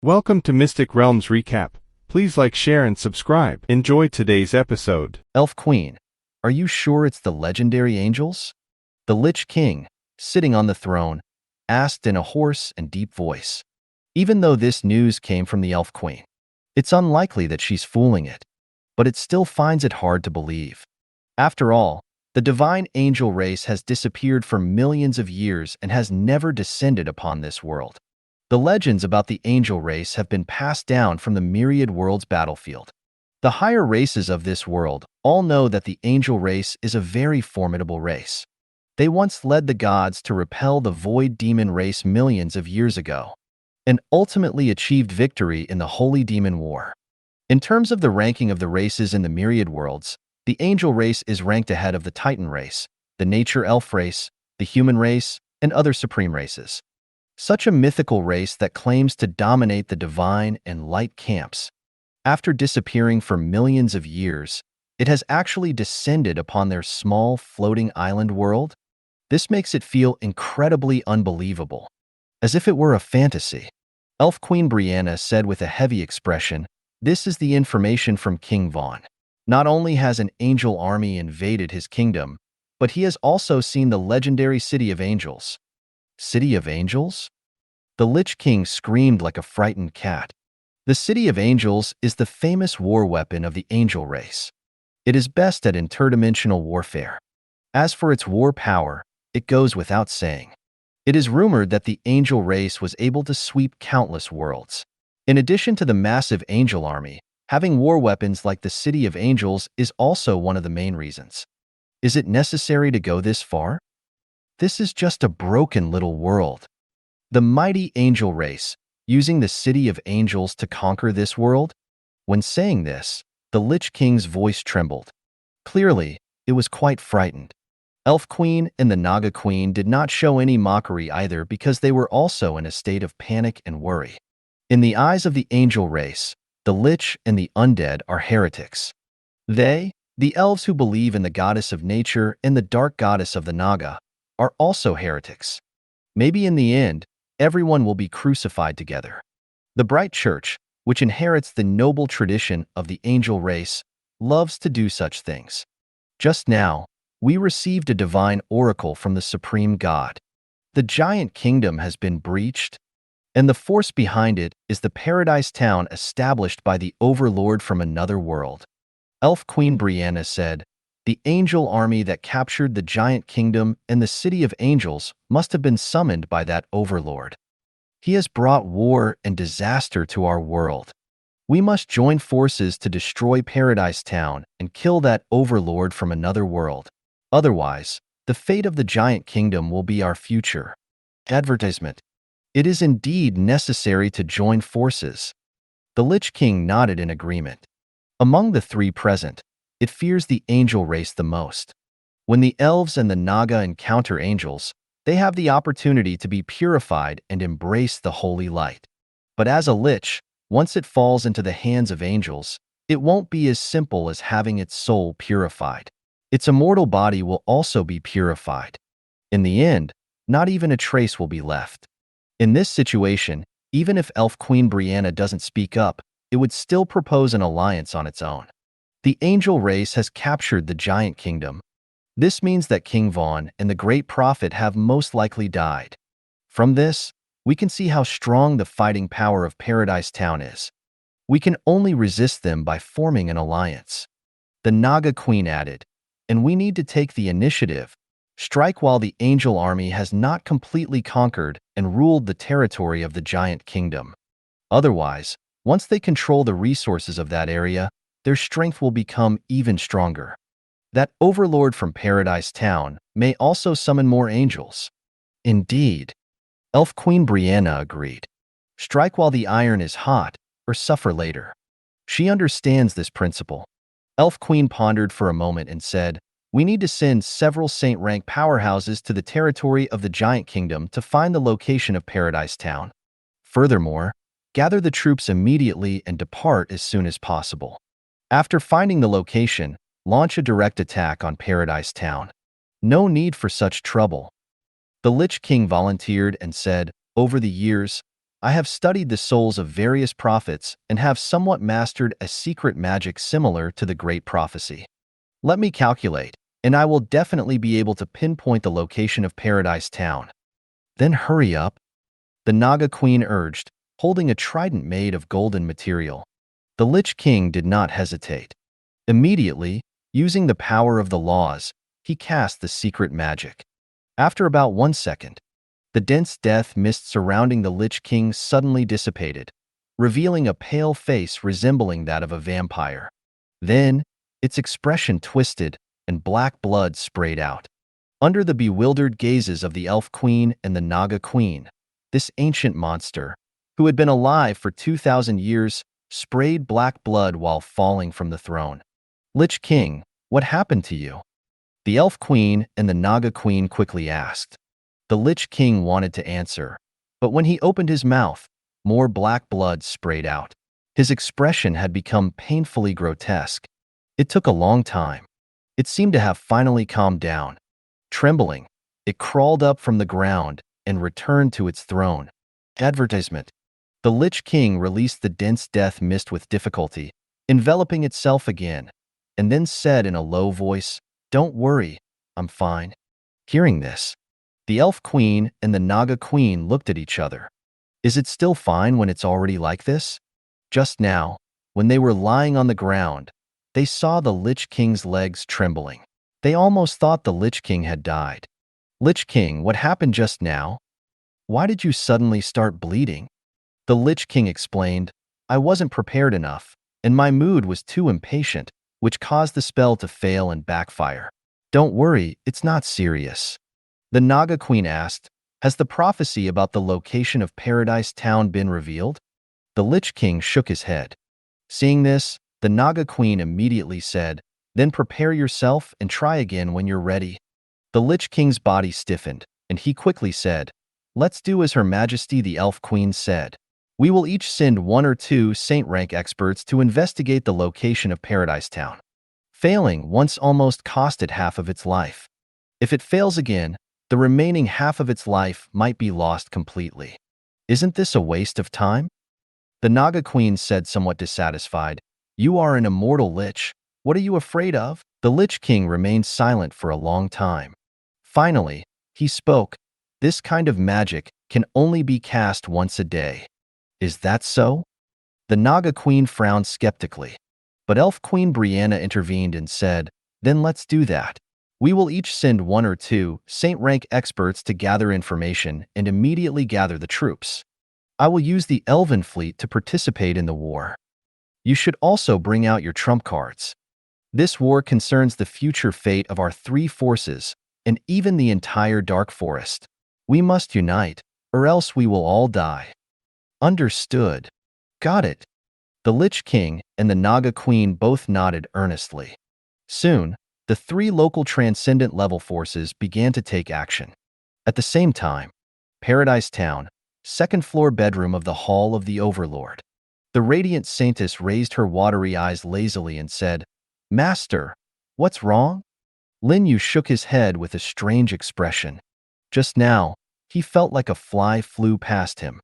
Welcome to Mystic Realms Recap. Please like, share, and subscribe. Enjoy today's episode. Elf Queen, are you sure it's the legendary angels? The Lich King, sitting on the throne, asked in a hoarse and deep voice. Even though this news came from the Elf Queen, it's unlikely that she's fooling it, but it still finds it hard to believe. After all, the divine angel race has disappeared for millions of years and has never descended upon this world. The legends about the angel race have been passed down from the myriad worlds battlefield. The higher races of this world all know that the angel race is a very formidable race. They once led the gods to repel the void demon race millions of years ago, and ultimately achieved victory in the Holy Demon War. In terms of the ranking of the races in the myriad worlds, the angel race is ranked ahead of the Titan race, the nature elf race, the human race, and other supreme races. Such a mythical race that claims to dominate the divine and light camps. After disappearing for millions of years, it has actually descended upon their small floating island world. This makes it feel incredibly unbelievable, as if it were a fantasy. Elf Queen Brianna said with a heavy expression, "This is the information from King Vaughn. Not only has an angel army invaded his kingdom, but he has also seen the legendary City of Angels." City of Angels? The Lich King screamed like a frightened cat. The City of Angels is the famous war weapon of the angel race. It is best at interdimensional warfare. As for its war power, it goes without saying. It is rumored that the angel race was able to sweep countless worlds. In addition to the massive angel army, having war weapons like the City of Angels is also one of the main reasons. Is it necessary to go this far? This is just a broken little world. The mighty angel race, using the City of Angels to conquer this world? When saying this, the Lich King's voice trembled. Clearly, it was quite frightened. Elf Queen and the Naga Queen did not show any mockery either because they were also in a state of panic and worry. In the eyes of the angel race, the Lich and the undead are heretics. They, the elves who believe in the goddess of nature and the dark goddess of the Naga, are also heretics. Maybe in the end, everyone will be crucified together. The Bright Church, which inherits the noble tradition of the angel race, loves to do such things. Just now, we received a divine oracle from the Supreme God. The giant kingdom has been breached, and the force behind it is the paradise town established by the overlord from another world. Elf Queen Brianna said, "The angel army that captured the giant kingdom and the City of Angels must have been summoned by that overlord. He has brought war and disaster to our world. We must join forces to destroy Paradise Town and kill that overlord from another world. Otherwise, the fate of the giant kingdom will be our future." Advertisement. It is indeed necessary to join forces. The Lich King nodded in agreement. Among the three present, it fears the angel race the most. When the elves and the Naga encounter angels, they have the opportunity to be purified and embrace the holy light. But as a lich, once it falls into the hands of angels, it won't be as simple as having its soul purified. Its immortal body will also be purified. In the end, not even a trace will be left. In this situation, even if Elf Queen Brianna doesn't speak up, it would still propose an alliance on its own. The angel race has captured the giant kingdom. This means that King Vaughn and the great prophet have most likely died. From this, we can see how strong the fighting power of Paradise Town is. We can only resist them by forming an alliance. The Naga Queen added, "And we need to take the initiative. Strike while the angel army has not completely conquered and ruled the territory of the giant kingdom. Otherwise, once they control the resources of that area, their strength will become even stronger. That overlord from Paradise Town may also summon more angels." Indeed. Elf Queen Brianna agreed. Strike while the iron is hot, or suffer later. She understands this principle. Elf Queen pondered for a moment and said, "We need to send several saint-rank powerhouses to the territory of the giant kingdom to find the location of Paradise Town. Furthermore, gather the troops immediately and depart as soon as possible. After finding the location, launch a direct attack on Paradise Town. No need for such trouble." The Lich King volunteered and said, "Over the years, I have studied the souls of various prophets and have somewhat mastered a secret magic similar to the Great Prophecy. Let me calculate, and I will definitely be able to pinpoint the location of Paradise Town. Then hurry up, the Naga Queen urged, holding a trident made of golden material. The Lich King did not hesitate. Immediately, using the power of the laws, he cast the secret magic. After about 1 second, the dense death mist surrounding the Lich King suddenly dissipated, revealing a pale face resembling that of a vampire. Then, its expression twisted, and black blood sprayed out. Under the bewildered gazes of the Elf Queen and the Naga Queen, this ancient monster, who had been alive for 2,000 years, sprayed black blood while falling from the throne. Lich King, what happened to you? The Elf Queen and the Naga Queen quickly asked. The Lich King wanted to answer, but when he opened his mouth, more black blood sprayed out. His expression had become painfully grotesque. It took a long time. It seemed to have finally calmed down. Trembling, it crawled up from the ground and returned to its throne. Advertisement. The Lich King released the dense death mist with difficulty, enveloping itself again, and then said in a low voice, "Don't worry, I'm fine." Hearing this, the Elf Queen and the Naga Queen looked at each other. Is it still fine when it's already like this? Just now, when they were lying on the ground, they saw the Lich King's legs trembling. They almost thought the Lich King had died. Lich King, what happened just now? Why did you suddenly start bleeding? The Lich King explained, I wasn't prepared enough, and my mood was too impatient, which caused the spell to fail and backfire. Don't worry, it's not serious. The Naga Queen asked, has the prophecy about the location of Paradise Town been revealed? The Lich King shook his head. Seeing this, the Naga Queen immediately said, then prepare yourself and try again when you're ready. The Lich King's body stiffened, and he quickly said, let's do as Her Majesty the Elf Queen said. We will each send 1 or 2 saint-rank experts to investigate the location of Paradise Town. Failing once almost cost it half of its life. If it fails again, the remaining half of its life might be lost completely. Isn't this a waste of time? The Naga Queen said somewhat dissatisfied, you are an immortal lich. What are you afraid of? The Lich King remained silent for a long time. Finally, he spoke, this kind of magic can only be cast once a day. Is that so? The Naga Queen frowned skeptically. But Elf Queen Brianna intervened and said, then let's do that. We will each send 1 or 2 saint-rank experts to gather information and immediately gather the troops. I will use the Elven fleet to participate in the war. You should also bring out your trump cards. This war concerns the future fate of our 3 forces and even the entire Dark Forest. We must unite, or else we will all die. Understood. Got it. The Lich King and the Naga Queen both nodded earnestly. Soon, the 3 local transcendent level forces began to take action. At the same time, Paradise Town, 2nd floor bedroom of the Hall of the Overlord. The radiant saintess raised her watery eyes lazily and said, Master, what's wrong? Lin Yu shook his head with a strange expression. Just now, he felt like a fly flew past him.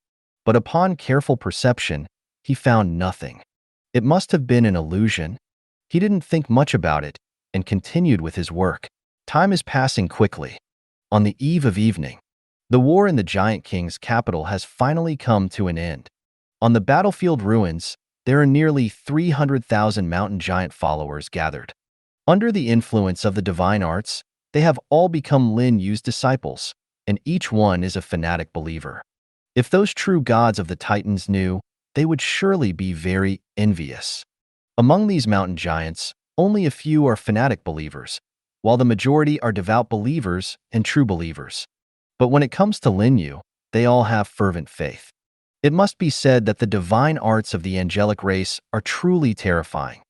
But upon careful perception, he found nothing. It must have been an illusion. He didn't think much about it and continued with his work. Time is passing quickly. On the eve of evening, the war in the Giant King's capital has finally come to an end. On the battlefield ruins, there are nearly 300,000 mountain giant followers gathered. Under the influence of the divine arts, they have all become Lin Yu's disciples, and each one is a fanatic believer. If those true gods of the Titans knew, they would surely be very envious. Among these mountain giants, only a few are fanatic believers, while the majority are devout believers and true believers. But when it comes to Lin Yu, they all have fervent faith. It must be said that the divine arts of the angelic race are truly terrifying.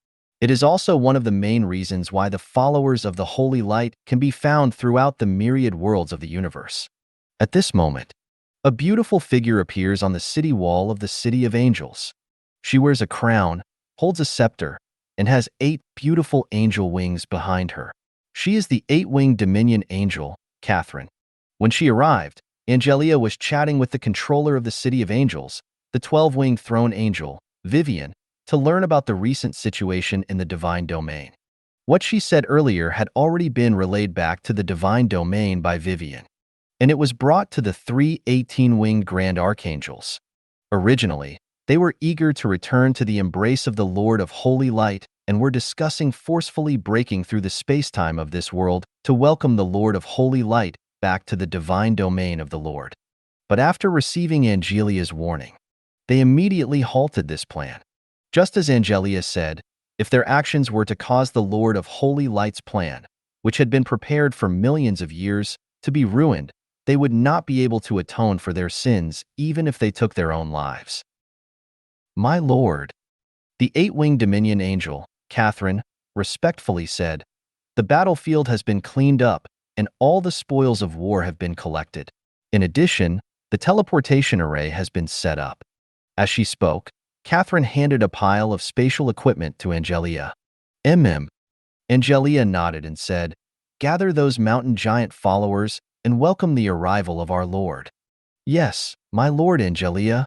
It is also one of the main reasons why the followers of the Holy Light can be found throughout the myriad worlds of the universe. At this moment, a beautiful figure appears on the city wall of the City of Angels. She wears a crown, holds a scepter, and has 8 beautiful angel wings behind her. She is the 8-winged Dominion Angel, Catherine. When she arrived, Angelia was chatting with the controller of the City of Angels, the 12-winged throne angel, Vivian, to learn about the recent situation in the divine domain. What she said earlier had already been relayed back to the divine domain by Vivian, and it was brought to the three 18-winged grand archangels. Originally, they were eager to return to the embrace of the Lord of Holy Light and were discussing forcefully breaking through the space-time of this world to welcome the Lord of Holy Light back to the divine domain of the Lord. But after receiving Angelia's warning, they immediately halted this plan. Just as Angelia said, if their actions were to cause the Lord of Holy Light's plan, which had been prepared for millions of years, to be ruined, they would not be able to atone for their sins even if they took their own lives. My lord, the 8-winged Dominion angel, Catherine, respectfully said, the battlefield has been cleaned up and all the spoils of war have been collected. In addition, the teleportation array has been set up. As she spoke, Catherine handed a pile of spatial equipment to Angelia. Angelia nodded and said, gather those mountain giant followers and welcome the arrival of our Lord. Yes, my lord, Angelia.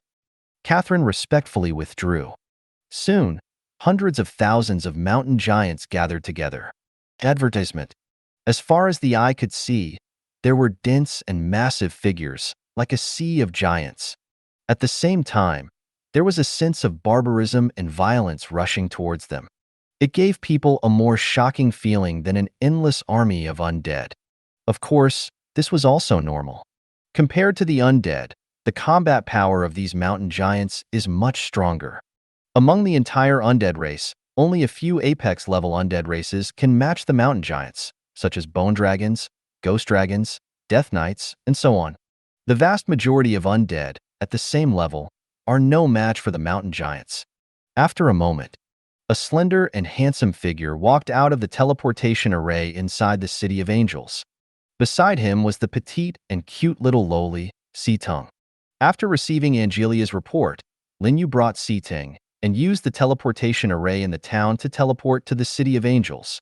Catherine respectfully withdrew. Soon, hundreds of thousands of mountain giants gathered together. Advertisement. As far as the eye could see, there were dense and massive figures, like a sea of giants. At the same time, there was a sense of barbarism and violence rushing towards them. It gave people a more shocking feeling than an endless army of undead. Of course, this was also normal. Compared to the undead, the combat power of these mountain giants is much stronger. Among the entire undead race, only a few apex-level undead races can match the mountain giants, such as bone dragons, ghost dragons, death knights, and so on. The vast majority of undead, at the same level, are no match for the mountain giants. After a moment, a slender and handsome figure walked out of the teleportation array inside the City of Angels. Beside him was the petite and cute little lowly, Situng. After receiving Angelia's report, Lin Yu brought Situng and used the teleportation array in the town to teleport to the City of Angels.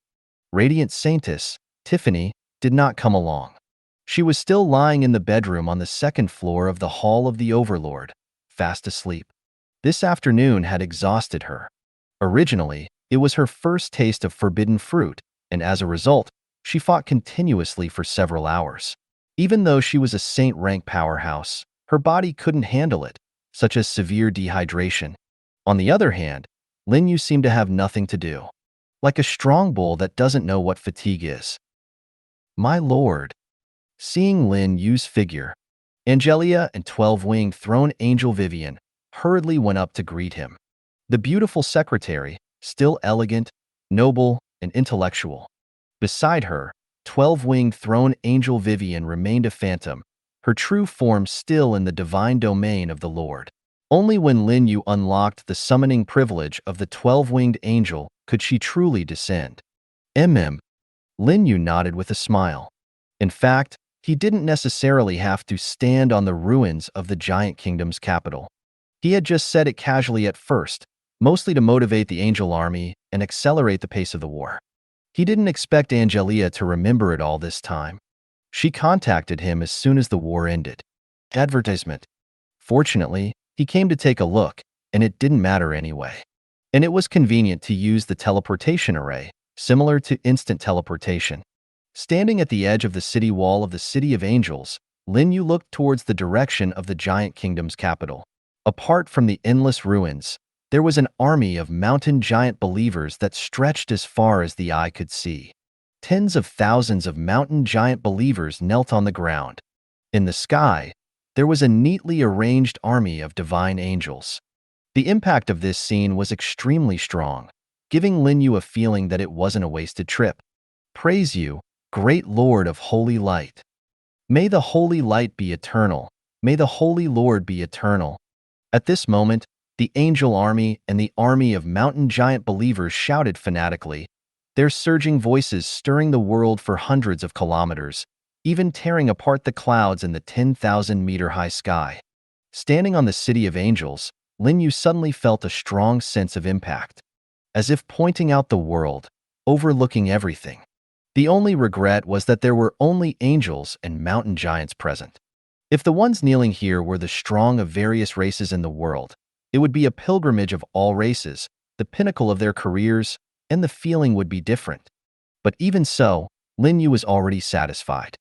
Radiant Saintess, Tiffany, did not come along. She was still lying in the bedroom on the second floor of the Hall of the Overlord, fast asleep. This afternoon had exhausted her. Originally, it was her first taste of forbidden fruit, and as a result, she fought continuously for several hours. Even though she was a saint-rank powerhouse, her body couldn't handle it, such as severe dehydration. On the other hand, Lin Yu seemed to have nothing to do, like a strong bull that doesn't know what fatigue is. My lord. Seeing Lin Yu's figure, Angelia and 12-winged throne angel Vivian hurriedly went up to greet him. The beautiful secretary, still elegant, noble, and intellectual. Beside her, 12-winged throne angel Vivian remained a phantom, her true form still in the divine domain of the Lord. Only when Lin Yu unlocked the summoning privilege of the 12-winged angel could she truly descend. Lin Yu nodded with a smile. In fact, he didn't necessarily have to stand on the ruins of the giant kingdom's capital. He had just said it casually at first, mostly to motivate the angel army and accelerate the pace of the war. He didn't expect Angelia to remember it all this time. She contacted him as soon as the war ended. Advertisement. Fortunately, he came to take a look, and it didn't matter anyway. And it was convenient to use the teleportation array, similar to instant teleportation. Standing at the edge of the city wall of the City of Angels, Lin Yu looked towards the direction of the giant kingdom's capital. Apart from the endless ruins, there was an army of mountain giant believers that stretched as far as the eye could see. Tens of thousands of mountain giant believers knelt on the ground. In the sky, there was a neatly arranged army of divine angels. The impact of this scene was extremely strong, giving Lin Yu a feeling that it wasn't a wasted trip. Praise you, great Lord of Holy Light. May the Holy Light be eternal. May the Holy Lord be eternal. At this moment, the angel army and the army of mountain giant believers shouted fanatically, their surging voices stirring the world for hundreds of kilometers, even tearing apart the clouds in the 10,000-meter-high sky. Standing on the City of Angels, Lin Yu suddenly felt a strong sense of impact, as if pointing out the world, overlooking everything. The only regret was that there were only angels and mountain giants present. If the ones kneeling here were the strong of various races in the world, it would be a pilgrimage of all races, the pinnacle of their careers, and the feeling would be different. But even so, Lin Yu was already satisfied.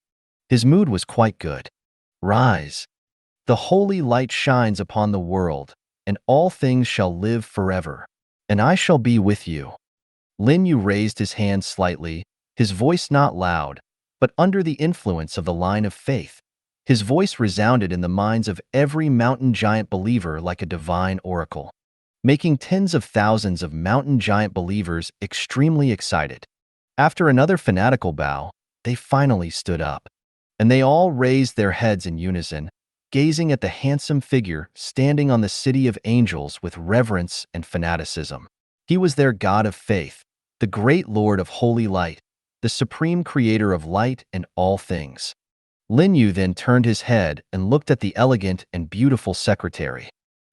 His mood was quite good. Rise. The holy light shines upon the world, and all things shall live forever. And I shall be with you. Lin Yu raised his hand slightly, his voice not loud, but under the influence of the line of faith. His voice resounded in the minds of every mountain giant believer like a divine oracle, making tens of thousands of mountain giant believers extremely excited. After another fanatical bow, they finally stood up, and they all raised their heads in unison, gazing at the handsome figure standing on the city of angels with reverence and fanaticism. He was their God of faith, the great Lord of holy light, the supreme creator of light and all things. Lin Yu then turned his head and looked at the elegant and beautiful secretary.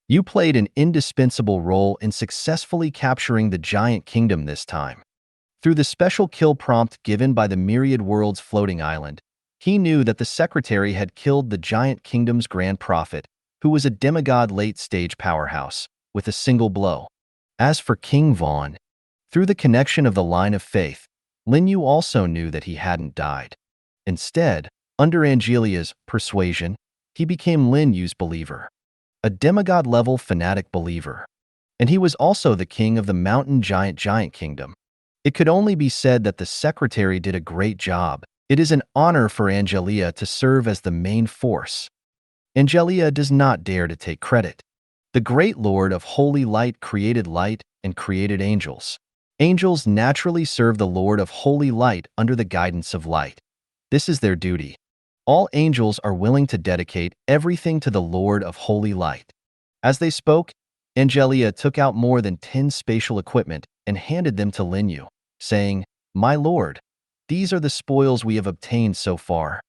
You played an indispensable role in successfully capturing the giant kingdom this time. Through the special kill prompt given by the Myriad Worlds floating island, he knew that the secretary had killed the giant kingdom's grand prophet, who was a demigod late-stage powerhouse, with a single blow. As for King Vaughn, through the connection of the line of faith, Lin Yu also knew that he hadn't died. Instead, under Angelia's persuasion, he became Lin Yu's believer, a demigod-level fanatic believer. And he was also the king of the mountain giant kingdom. It could only be said that the secretary did a great job. It is an honor for Angelia to serve as the main force. Angelia does not dare to take credit. The great Lord of Holy Light created light and created angels. Angels naturally serve the Lord of Holy Light under the guidance of light. This is their duty. All angels are willing to dedicate everything to the Lord of Holy Light. As they spoke, Angelia took out more than 10 spatial equipment and handed them to Lin Yu, saying, "My lord, these are the spoils we have obtained so far.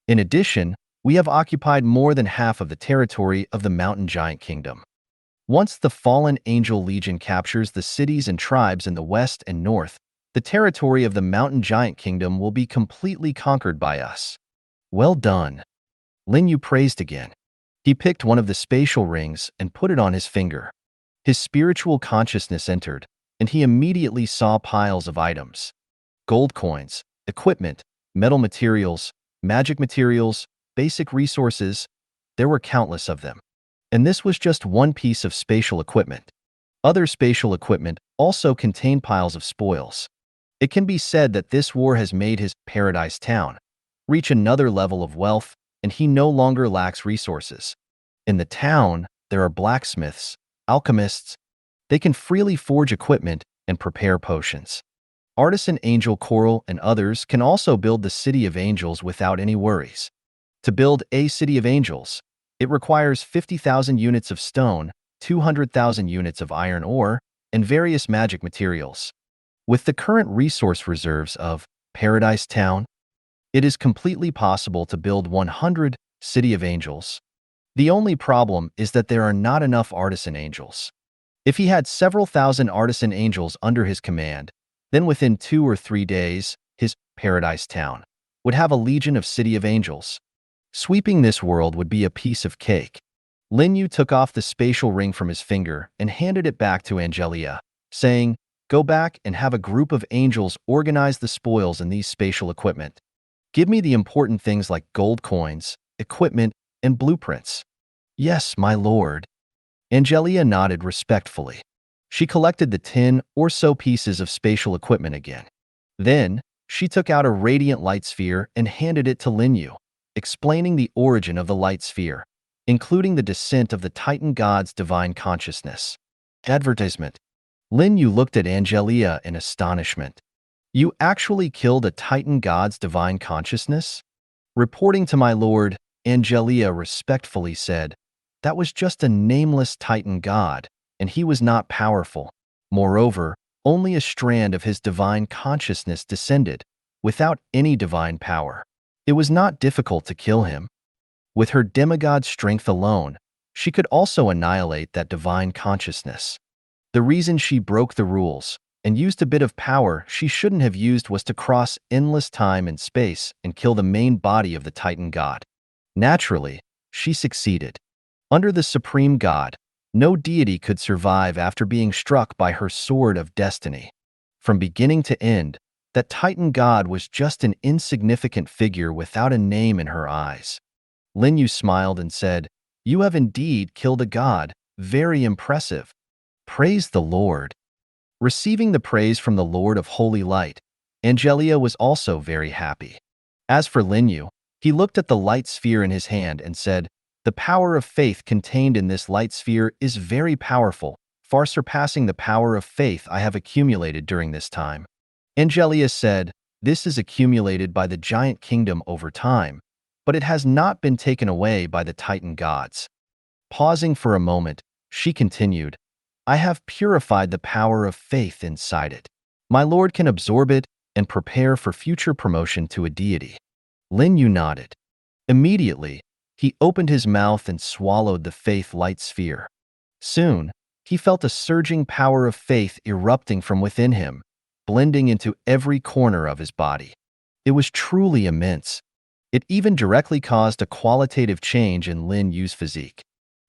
In addition, we have occupied more than half of the territory of the mountain giant kingdom. Once the fallen angel legion captures the cities and tribes in the west and north, the territory of the mountain giant kingdom will be completely conquered by us." Well done. Lin Yu praised again. He picked one of the spatial rings and put it on his finger. His spiritual consciousness entered, and he immediately saw piles of items. Gold coins, equipment, metal materials, magic materials, basic resources. There were countless of them. And this was just one piece of spatial equipment. Other spatial equipment also contained piles of spoils. It can be said that this war has made his paradise town reach another level of wealth, and he no longer lacks resources. In the town, there are blacksmiths, alchemists. They can freely forge equipment and prepare potions. Artisan Angel Coral and others can also build the City of Angels without any worries. To build a City of Angels, it requires 50,000 units of stone, 200,000 units of iron ore, and various magic materials. With the current resource reserves of Paradise Town, it is completely possible to build 100 City of Angels. The only problem is that there are not enough artisan angels. If he had several thousand artisan angels under his command, then within 2 or 3 days, his Paradise Town would have a legion of City of Angels. Sweeping this world would be a piece of cake. Lin Yu took off the spatial ring from his finger and handed it back to Angelia, saying, "Go back and have a group of angels organize the spoils in these spatial equipment. Give me the important things like gold coins, equipment, and blueprints." "Yes, my lord." Angelia nodded respectfully. She collected the 10 or so pieces of spatial equipment again. Then, she took out a radiant light sphere and handed it to Lin Yu, explaining the origin of the light sphere, including the descent of the Titan God's divine consciousness. Advertisement. Lin Yu looked at Angelia in astonishment. "You actually killed a Titan God's divine consciousness?" Reporting to my lord, Angelia respectfully said, "That was just a nameless Titan God, and he was not powerful. Moreover, only a strand of his divine consciousness descended, without any divine power. It was not difficult to kill him. With her demigod strength alone, she could also annihilate that divine consciousness. The reason she broke the rules and used a bit of power she shouldn't have used was to cross endless time and space and kill the main body of the Titan God. Naturally, she succeeded. Under the supreme god, no deity could survive after being struck by her sword of destiny. From beginning to end, that Titan god was just an insignificant figure without a name in her eyes. Lin Yu smiled and said, "You have indeed killed a god. Very impressive. Praise the Lord." Receiving the praise from the Lord of Holy Light, Angelia was also very happy. As for Lin Yu, he looked at the light sphere in his hand and said, "The power of faith contained in this light sphere is very powerful, far surpassing the power of faith I have accumulated during this time." Angelia said, "This is accumulated by the giant kingdom over time, but it has not been taken away by the Titan gods." Pausing for a moment, she continued, "I have purified the power of faith inside it. My lord can absorb it and prepare for future promotion to a deity." Lin Yu nodded. Immediately, he opened his mouth and swallowed the faith light sphere. Soon, he felt a surging power of faith erupting from within him, blending into every corner of his body. It was truly immense. It even directly caused a qualitative change in Lin Yu's physique.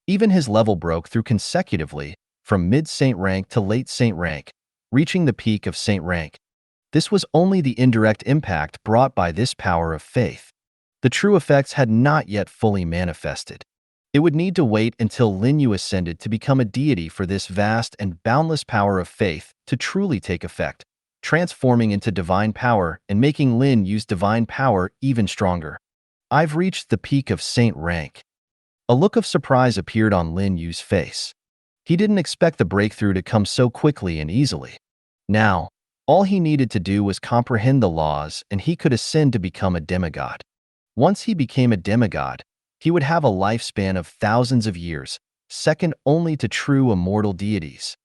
Even his level broke through consecutively, from mid-saint rank to late saint rank, reaching the peak of saint rank. This was only the indirect impact brought by this power of faith. The true effects had not yet fully manifested. It would need to wait until Lin Yu ascended to become a deity for this vast and boundless power of faith to truly take effect, transforming into divine power and making Lin Yu's divine power even stronger. "I've reached the peak of saint rank." A look of surprise appeared on Lin Yu's face. He didn't expect the breakthrough to come so quickly and easily. Now, all he needed to do was comprehend the laws and he could ascend to become a demigod. Once he became a demigod, he would have a lifespan of thousands of years, second only to true immortal deities.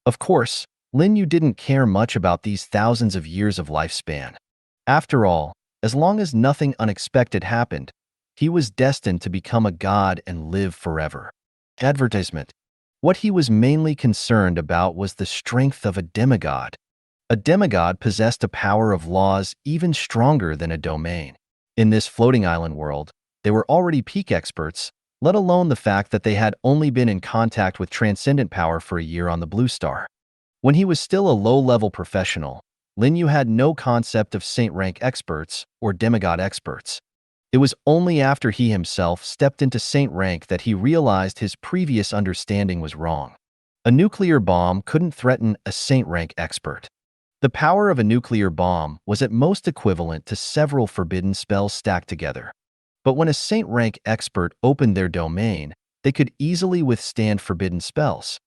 Of course, Lin Yu didn't care much about these thousands of years of lifespan. After all, as long as nothing unexpected happened, he was destined to become a god and live forever. Advertisement. What he was mainly concerned about was the strength of a demigod. A demigod possessed a power of laws even stronger than a domain. In this floating island world, they were already peak experts, let alone the fact that they had only been in contact with transcendent power for a year on the Blue Star. When he was still a low-level professional, Lin Yu had no concept of saint rank experts or demigod experts. It was only after he himself stepped into saint rank that he realized his previous understanding was wrong. A nuclear bomb couldn't threaten a saint rank expert. The power of a nuclear bomb was at most equivalent to several forbidden spells stacked together. But when a saint rank expert opened their domain, they could easily withstand forbidden spells.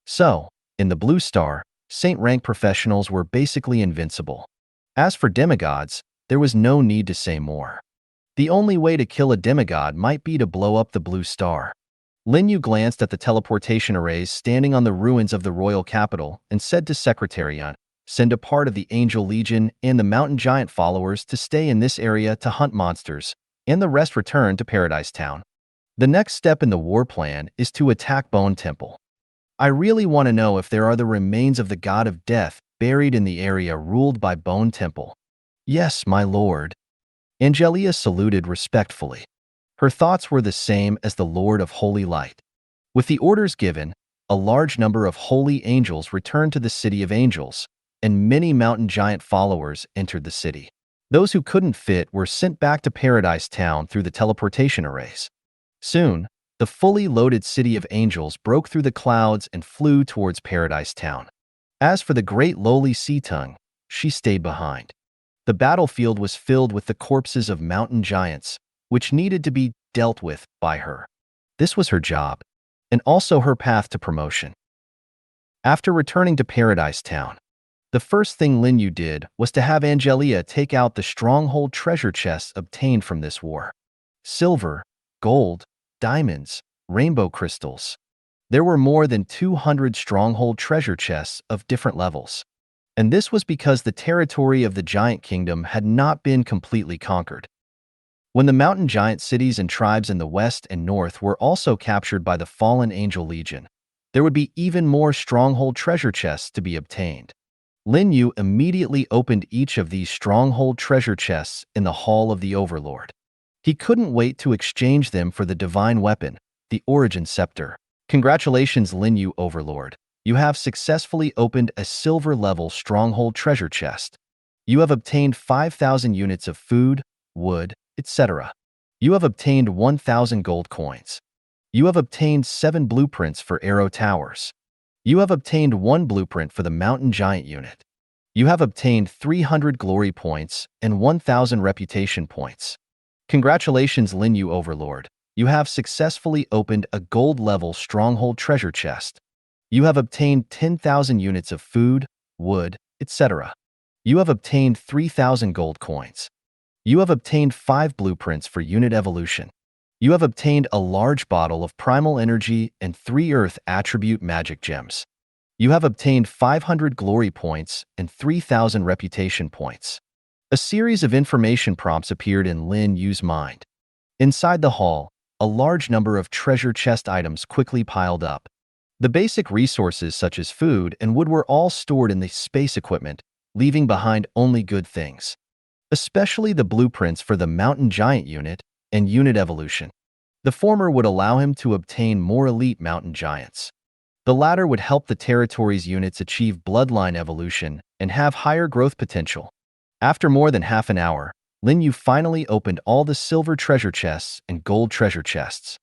So, in the Blue Star, saint rank professionals were basically invincible. As for demigods, there was no need to say more. The only way to kill a demigod might be to blow up the Blue Star. Lin Yu glanced at the teleportation arrays standing on the ruins of the royal capital and said to Secretariat, "Send a part of the Angel Legion and the Mountain Giant followers to stay in this area to hunt monsters, and the rest return to Paradise Town. The next step in the war plan is to attack Bone Temple. I really want to know if there are the remains of the god of death buried in the area ruled by Bone Temple." "Yes, my lord." Angelia saluted respectfully. Her thoughts were the same as the Lord of Holy Light. With the orders given, a large number of holy angels returned to the City of Angels, and many mountain giant followers entered the city. Those who couldn't fit were sent back to Paradise Town through the teleportation arrays. Soon, the fully loaded City of Angels broke through the clouds and flew towards Paradise Town. As for the great lowly Sea Tongue, she stayed behind. The battlefield was filled with the corpses of mountain giants, which needed to be dealt with by her. This was her job, and also her path to promotion. After returning to Paradise Town, the first thing Lin Yu did was to have Angelia take out the stronghold treasure chests obtained from this war. Silver, gold, diamonds, rainbow crystals. There were more than 200 stronghold treasure chests of different levels. And this was because the territory of the Giant Kingdom had not been completely conquered. When the mountain giant cities and tribes in the west and north were also captured by the fallen Angel Legion, there would be even more stronghold treasure chests to be obtained. Lin Yu immediately opened each of these stronghold treasure chests in the Hall of the Overlord. He couldn't wait to exchange them for the divine weapon, the Origin Scepter. Congratulations, Lin Yu Overlord. You have successfully opened a silver-level stronghold treasure chest. You have obtained 5,000 units of food, wood, etc. You have obtained 1,000 gold coins. You have obtained 7 blueprints for arrow towers. You have obtained 1 blueprint for the mountain giant unit. You have obtained 300 glory points and 1,000 reputation points. Congratulations, Lin Yu Overlord. You have successfully opened a gold-level stronghold treasure chest. You have obtained 10,000 units of food, wood, etc. You have obtained 3,000 gold coins. You have obtained 5 blueprints for unit evolution. You have obtained a large bottle of primal energy and 3 earth attribute magic gems. You have obtained 500 glory points and 3,000 reputation points. A series of information prompts appeared in Lin Yu's mind. Inside the hall, a large number of treasure chest items quickly piled up. The basic resources such as food and wood were all stored in the space equipment, leaving behind only good things. Especially the blueprints for the mountain giant unit and unit evolution. The former would allow him to obtain more elite mountain giants. The latter would help the territory's units achieve bloodline evolution and have higher growth potential. After more than half an hour, Lin Yu finally opened all the silver treasure chests and gold treasure chests.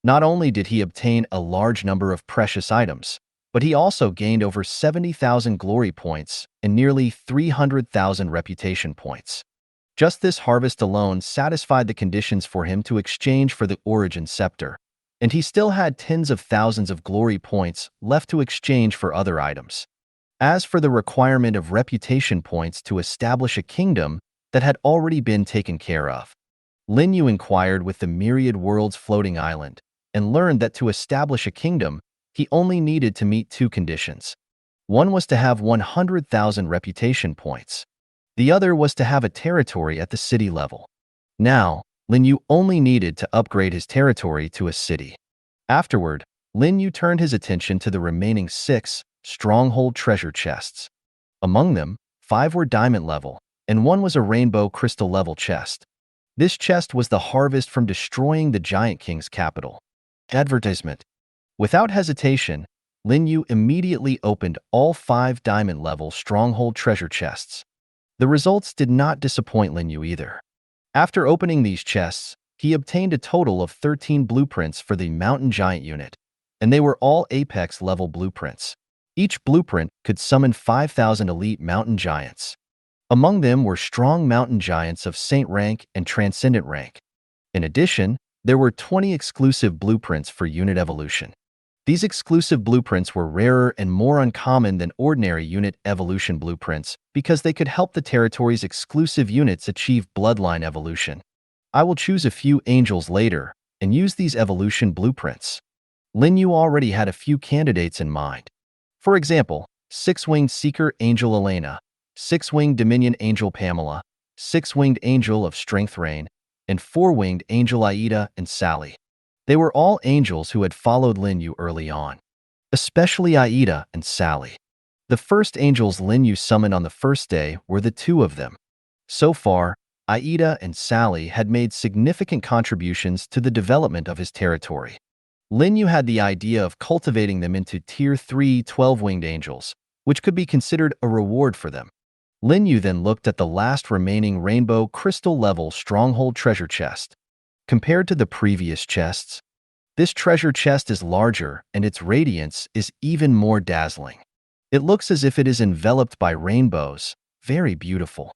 Not only did he obtain a large number of precious items, but he also gained over 70,000 glory points and nearly 300,000 reputation points. Just this harvest alone satisfied the conditions for him to exchange for the Origin Scepter, and he still had tens of thousands of glory points left to exchange for other items. As for the requirement of reputation points to establish a kingdom that had already been taken care of, Lin Yu inquired with the myriad worlds floating island and learned that to establish a kingdom, he only needed to meet 2 conditions. One was to have 100,000 reputation points. The other was to have a territory at the city level. Now, Lin Yu only needed to upgrade his territory to a city. Afterward, Lin Yu turned his attention to the remaining 6 stronghold treasure chests. Among them, 5 were diamond level, and 1 was a rainbow crystal level chest. This chest was the harvest from destroying the Giant King's capital. Advertisement. Without hesitation, Lin Yu immediately opened all 5 diamond level stronghold treasure chests. The results did not disappoint Lin Yu either. After opening these chests, he obtained a total of 13 blueprints for the mountain giant unit, and they were all apex level blueprints. Each blueprint could summon 5,000 elite mountain giants. Among them were strong mountain giants of Saint rank and Transcendent rank. In addition, there were 20 exclusive blueprints for unit evolution. These exclusive blueprints were rarer and more uncommon than ordinary unit evolution blueprints because they could help the territory's exclusive units achieve bloodline evolution. I will choose a few angels later and use these evolution blueprints. Lin Yu already had a few candidates in mind. For example, 6-winged Seeker Angel Elena, 6-winged Dominion Angel Pamela, 6-winged Angel of Strength Rain, and 4-winged Angel Aida and Sally. They were all angels who had followed Lin Yu early on, especially Aida and Sally. The first angels Lin Yu summoned on the first day were the 2 of them. So far, Aida and Sally had made significant contributions to the development of his territory. Lin Yu had the idea of cultivating them into Tier 3 12-winged angels, which could be considered a reward for them. Lin Yu then looked at the last remaining rainbow crystal-level stronghold treasure chest. Compared to the previous chests, this treasure chest is larger and its radiance is even more dazzling. It looks as if it is enveloped by rainbows, very beautiful.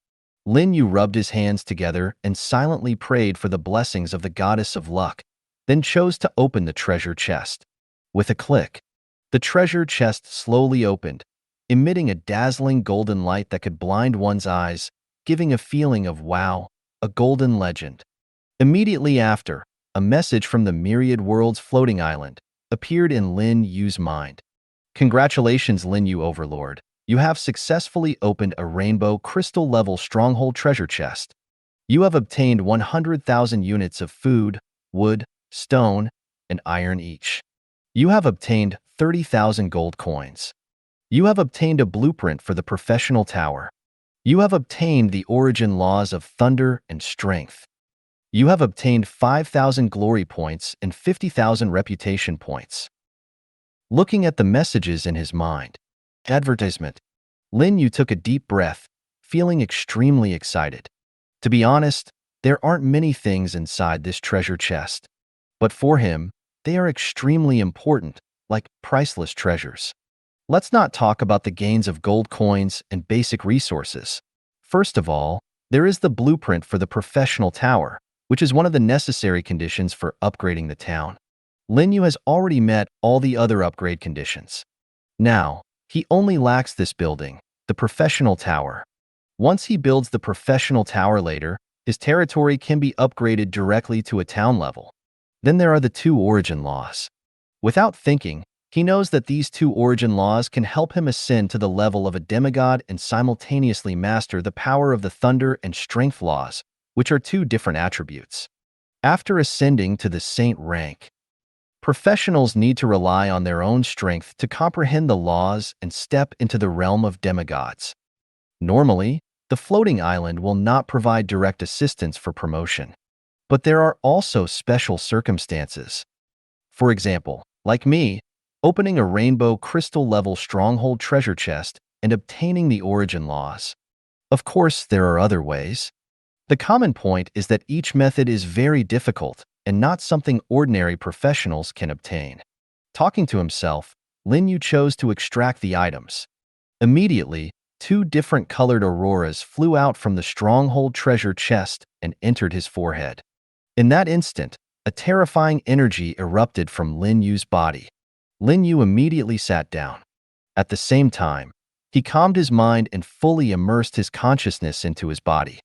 Lin Yu rubbed his hands together and silently prayed for the blessings of the goddess of luck, then chose to open the treasure chest. With a click, the treasure chest slowly opened, emitting a dazzling golden light that could blind one's eyes, giving a feeling of wow, a golden legend. Immediately after, a message from the myriad worlds floating island appeared in Lin Yu's mind. Congratulations, Lin Yu Overlord. You have successfully opened a rainbow crystal-level stronghold treasure chest. You have obtained 100,000 units of food, wood, stone, and iron each. You have obtained 30,000 gold coins. You have obtained a blueprint for the professional tower. You have obtained the origin laws of thunder and strength. You have obtained 5,000 glory points and 50,000 reputation points. Looking at the messages in his mind. Advertisement. Lin Yu took a deep breath, feeling extremely excited. To be honest, there aren't many things inside this treasure chest. But for him, they are extremely important, like priceless treasures. Let's not talk about the gains of gold coins and basic resources. First of all, there is the blueprint for the professional tower, which is one of the necessary conditions for upgrading the town. Lin Yu has already met all the other upgrade conditions. Now, he only lacks this building, the professional tower. Once he builds the professional tower later, his territory can be upgraded directly to a town level. Then there are the 2 origin laws. Without thinking, he knows that these 2 origin laws can help him ascend to the level of a demigod and simultaneously master the power of the thunder and strength laws, which are 2 different attributes. After ascending to the saint rank, professionals need to rely on their own strength to comprehend the laws and step into the realm of demigods. Normally, the floating island will not provide direct assistance for promotion. But there are also special circumstances. For example, like me, opening a rainbow crystal-level stronghold treasure chest and obtaining the origin laws. Of course, there are other ways. The common point is that each method is very difficult and not something ordinary professionals can obtain. Talking to himself, Lin Yu chose to extract the items. Immediately, 2 different colored auroras flew out from the stronghold treasure chest and entered his forehead. In that instant, a terrifying energy erupted from Lin Yu's body. Lin Yu immediately sat down. At the same time, he calmed his mind and fully immersed his consciousness into his body.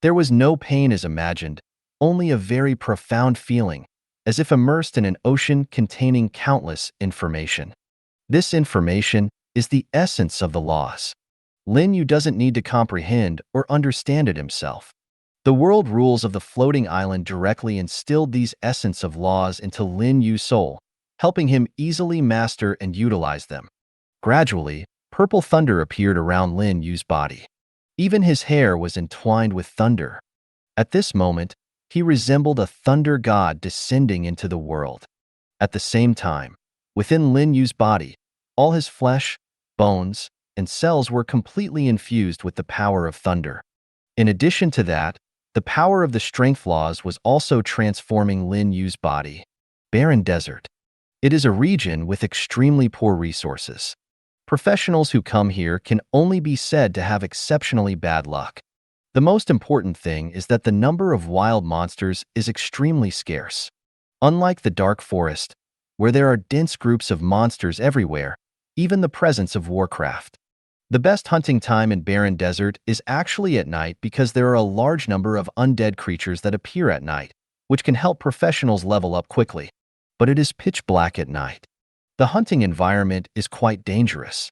There was no pain as imagined, only a very profound feeling, as if immersed in an ocean containing countless information. This information is the essence of the laws. Lin Yu doesn't need to comprehend or understand it himself. The world rules of the floating island directly instilled these essence of laws into Lin Yu's soul, helping him easily master and utilize them. Gradually, purple thunder appeared around Lin Yu's body. Even his hair was entwined with thunder. At this moment, he resembled a thunder god descending into the world. At the same time, within Lin Yu's body, all his flesh, bones, and cells were completely infused with the power of thunder. In addition to that, the power of the strength laws was also transforming Lin Yu's body. Barren desert. It is a region with extremely poor resources. Professionals who come here can only be said to have exceptionally bad luck. The most important thing is that the number of wild monsters is extremely scarce. Unlike the dark forest, where there are dense groups of monsters everywhere, even the presence of warcraft. The best hunting time in Barren Desert is actually at night because there are a large number of undead creatures that appear at night, which can help professionals level up quickly. But it is pitch black at night. The hunting environment is quite dangerous.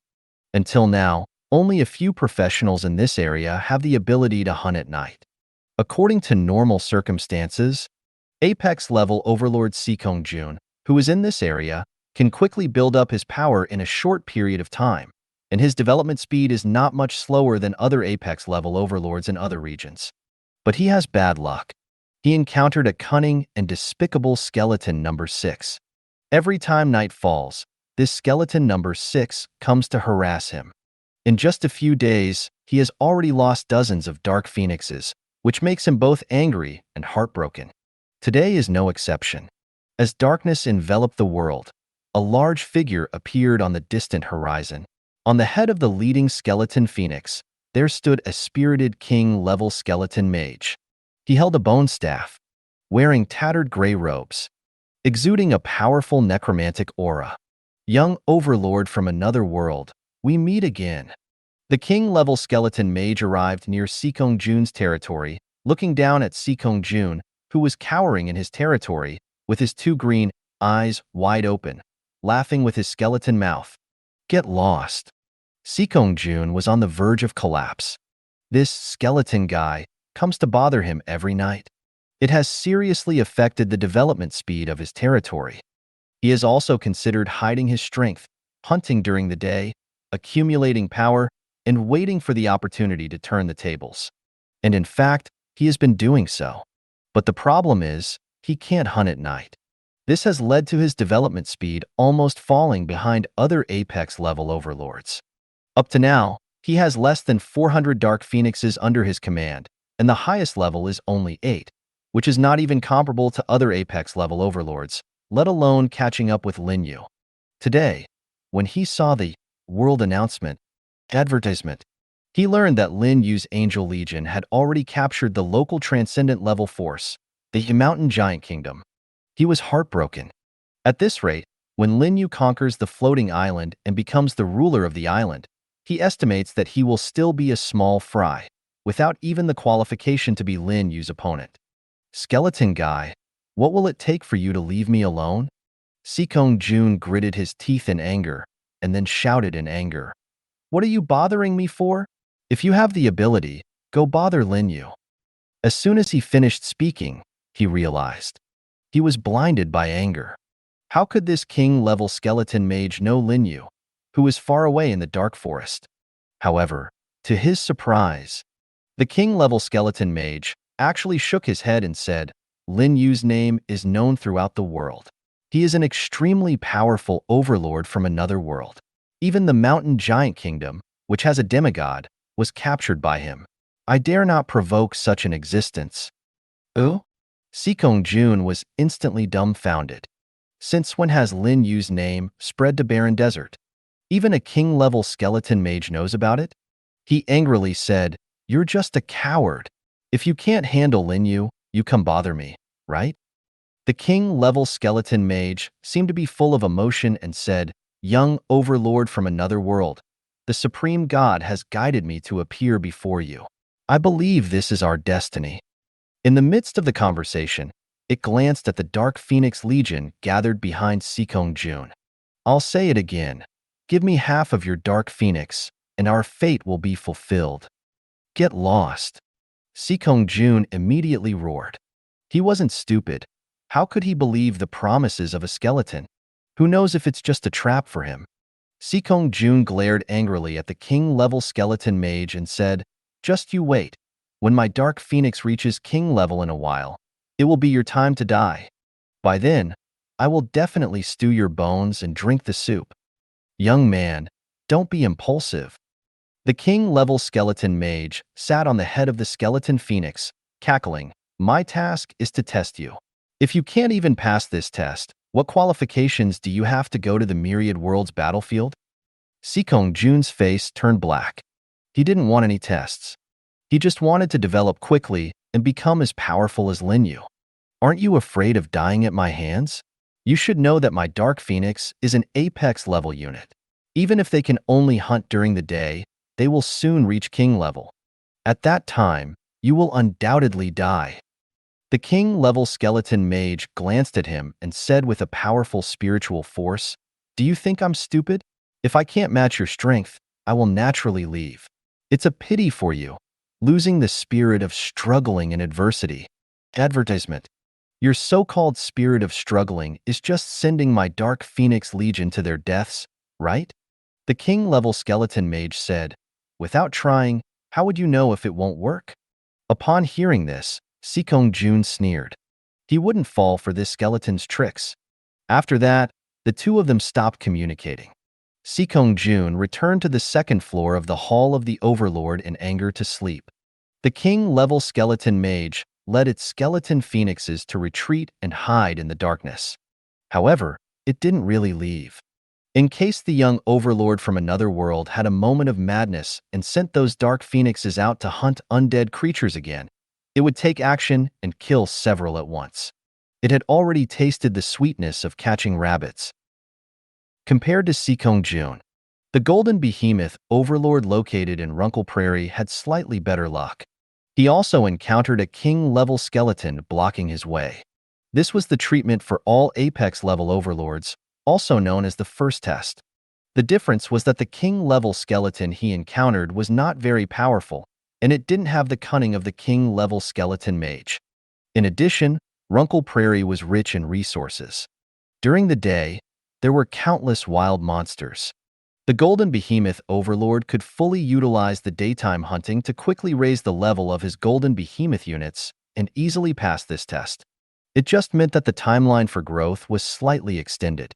Until now, only a few professionals in this area have the ability to hunt at night. According to normal circumstances, Apex-level Overlord Sikong Jun, who is in this area, can quickly build up his power in a short period of time, and his development speed is not much slower than other Apex-level Overlords in other regions. But he has bad luck. He encountered a cunning and despicable skeleton number 6. Every time night falls, this skeleton number 6 comes to harass him. In just a few days, he has already lost dozens of dark phoenixes, which makes him both angry and heartbroken. Today is no exception. As darkness enveloped the world, a large figure appeared on the distant horizon. On the head of the leading skeleton phoenix, there stood a spirited king-level skeleton mage. He held a bone staff, wearing tattered gray robes, exuding a powerful necromantic aura. Young overlord from another world, we meet again. The king-level skeleton mage arrived near Sikong Jun's territory, looking down at Sikong Jun, who was cowering in his territory, with his 2 green eyes wide open, laughing with his skeleton mouth. Get lost. Sikong Jun was on the verge of collapse. This skeleton guy comes to bother him every night. It has seriously affected the development speed of his territory. He has also considered hiding his strength, hunting during the day, accumulating power, and waiting for the opportunity to turn the tables. And in fact, he has been doing so. But the problem is, he can't hunt at night. This has led to his development speed almost falling behind other Apex-level overlords. Up to now, he has less than 400 Dark Phoenixes under his command, and the highest level is only 8, which is not even comparable to other Apex-level overlords, let alone catching up with Lin Yu. Today, when he saw the world announcement advertisement, he learned that Lin Yu's Angel Legion had already captured the local transcendent level force, the Mountain Giant Kingdom. He was heartbroken. At this rate, when Lin Yu conquers the floating island and becomes the ruler of the island, he estimates that he will still be a small fry, without even the qualification to be Lin Yu's opponent. Skeleton guy, what will it take for you to leave me alone? Sikong Jun gritted his teeth in anger, and then shouted in anger. What are you bothering me for? If you have the ability, go bother Lin Yu. As soon as he finished speaking, he realized. He was blinded by anger. How could this king-level skeleton mage know Lin Yu, who was far away in the dark forest? However, to his surprise, the king-level skeleton mage actually shook his head and said, Lin Yu's name is known throughout the world. He is an extremely powerful overlord from another world. Even the Mountain Giant Kingdom, which has a demigod, was captured by him. I dare not provoke such an existence. Oh? Sikong Jun was instantly dumbfounded. Since when has Lin Yu's name spread to Barren Desert? Even a king-level skeleton mage knows about it? He angrily said, You're just a coward. If you can't handle Lin Yu, you come bother me, right? The king-level skeleton mage seemed to be full of emotion and said, Young overlord from another world, the supreme god has guided me to appear before you. I believe this is our destiny. In the midst of the conversation, it glanced at the Dark Phoenix Legion gathered behind Sikong Jun. I'll say it again. Give me half of your Dark Phoenix, and our fate will be fulfilled. Get lost. Sikong Jun immediately roared. He wasn't stupid. How could he believe the promises of a skeleton? Who knows if it's just a trap for him? Sikong Jun glared angrily at the king-level skeleton mage and said, Just you wait. When my Dark Phoenix reaches king level in a while, it will be your time to die. By then, I will definitely stew your bones and drink the soup. Young man, don't be impulsive. The king-level skeleton mage sat on the head of the skeleton phoenix, cackling, My task is to test you. If you can't even pass this test, what qualifications do you have to go to the Myriad Worlds battlefield? Sikong Jun's face turned black. He didn't want any tests. He just wanted to develop quickly and become as powerful as Lin Yu. Aren't you afraid of dying at my hands? You should know that my Dark Phoenix is an Apex-level unit. Even if they can only hunt during the day, they will soon reach king level. At that time, you will undoubtedly die. The king-level skeleton mage glanced at him and said with a powerful spiritual force, Do you think I'm stupid? If I can't match your strength, I will naturally leave. It's a pity for you, losing the spirit of struggling in adversity. Advertisement. Your so-called spirit of struggling is just sending my Dark Phoenix Legion to their deaths, right? The king-level skeleton mage said, Without trying, how would you know if it won't work? Upon hearing this, Sikong Jun sneered. He wouldn't fall for this skeleton's tricks. After that, the two of them stopped communicating. Sikong Jun returned to the second floor of the Hall of the Overlord in anger to sleep. The king-level skeleton mage led its skeleton phoenixes to retreat and hide in the darkness. However, it didn't really leave. In case the young overlord from another world had a moment of madness and sent those dark phoenixes out to hunt undead creatures again, it would take action and kill several at once. It had already tasted the sweetness of catching rabbits. Compared to Sikong Jun, the golden behemoth overlord located in Runkle Prairie had slightly better luck. He also encountered a king-level skeleton blocking his way. This was the treatment for all Apex-level overlords, also known as the first test. The difference was that the king-level skeleton he encountered was not very powerful, and it didn't have the cunning of the king-level skeleton mage. In addition, Runkle Prairie was rich in resources. During the day, there were countless wild monsters. The golden behemoth overlord could fully utilize the daytime hunting to quickly raise the level of his golden behemoth units and easily passed this test. It just meant that the timeline for growth was slightly extended.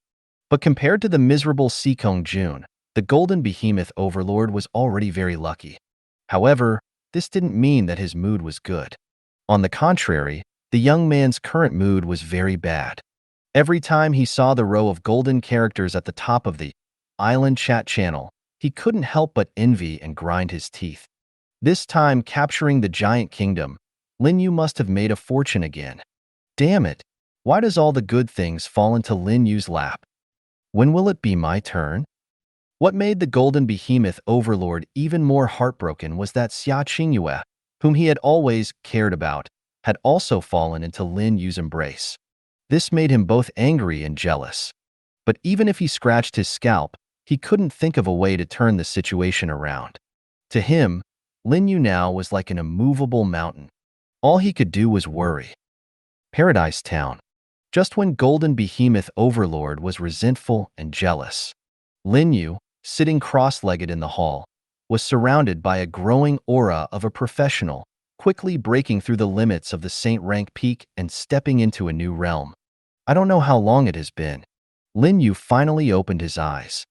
But compared to the miserable Seekong Jun, the golden behemoth overlord was already very lucky. However, this didn't mean that his mood was good. On the contrary, the young man's current mood was very bad. Every time he saw the row of golden characters at the top of the island chat channel, he couldn't help but envy and grind his teeth. This time, capturing the giant kingdom, Lin Yu must have made a fortune again. Damn it! Why does all the good things fall into Lin Yu's lap? When will it be my turn? What made the golden behemoth overlord even more heartbroken was that Xia Qingyue, whom he had always cared about, had also fallen into Lin Yu's embrace. This made him both angry and jealous. But even if he scratched his scalp, he couldn't think of a way to turn the situation around. To him, Lin Yu now was like an immovable mountain. All he could do was worry. Paradise Town. Just when Golden Behemoth Overlord was resentful and jealous, Lin Yu, sitting cross-legged in the hall, was surrounded by a growing aura of a professional, quickly breaking through the limits of the Saint Rank Peak and stepping into a new realm. I don't know how long it has been. Lin Yu finally opened his eyes.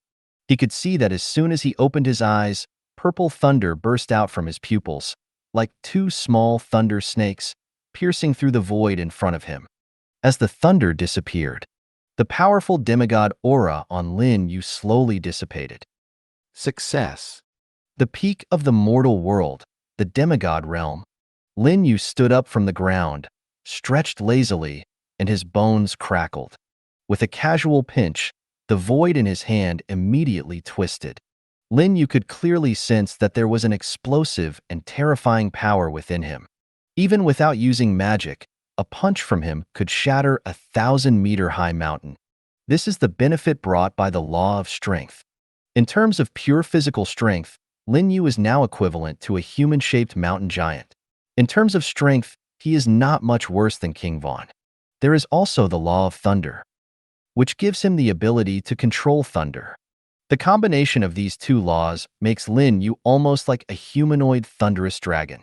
He could see that as soon as he opened his eyes, purple thunder burst out from his pupils, like two small thunder snakes, piercing through the void in front of him. As the thunder disappeared, the powerful demigod aura on Lin Yu slowly dissipated. Success. The peak of the mortal world, the demigod realm. Lin Yu stood up from the ground, stretched lazily, and his bones crackled. With a casual pinch, the void in his hand immediately twisted. Lin Yu could clearly sense that there was an explosive and terrifying power within him. Even without using magic, a punch from him could shatter a 1,000-meter-high mountain. This is the benefit brought by the law of strength. In terms of pure physical strength, Lin Yu is now equivalent to a human-shaped mountain giant. In terms of strength, he is not much worse than King Von. There is also the law of thunder, which gives him the ability to control thunder. The combination of these two laws makes Lin Yu almost like a humanoid thunderous dragon.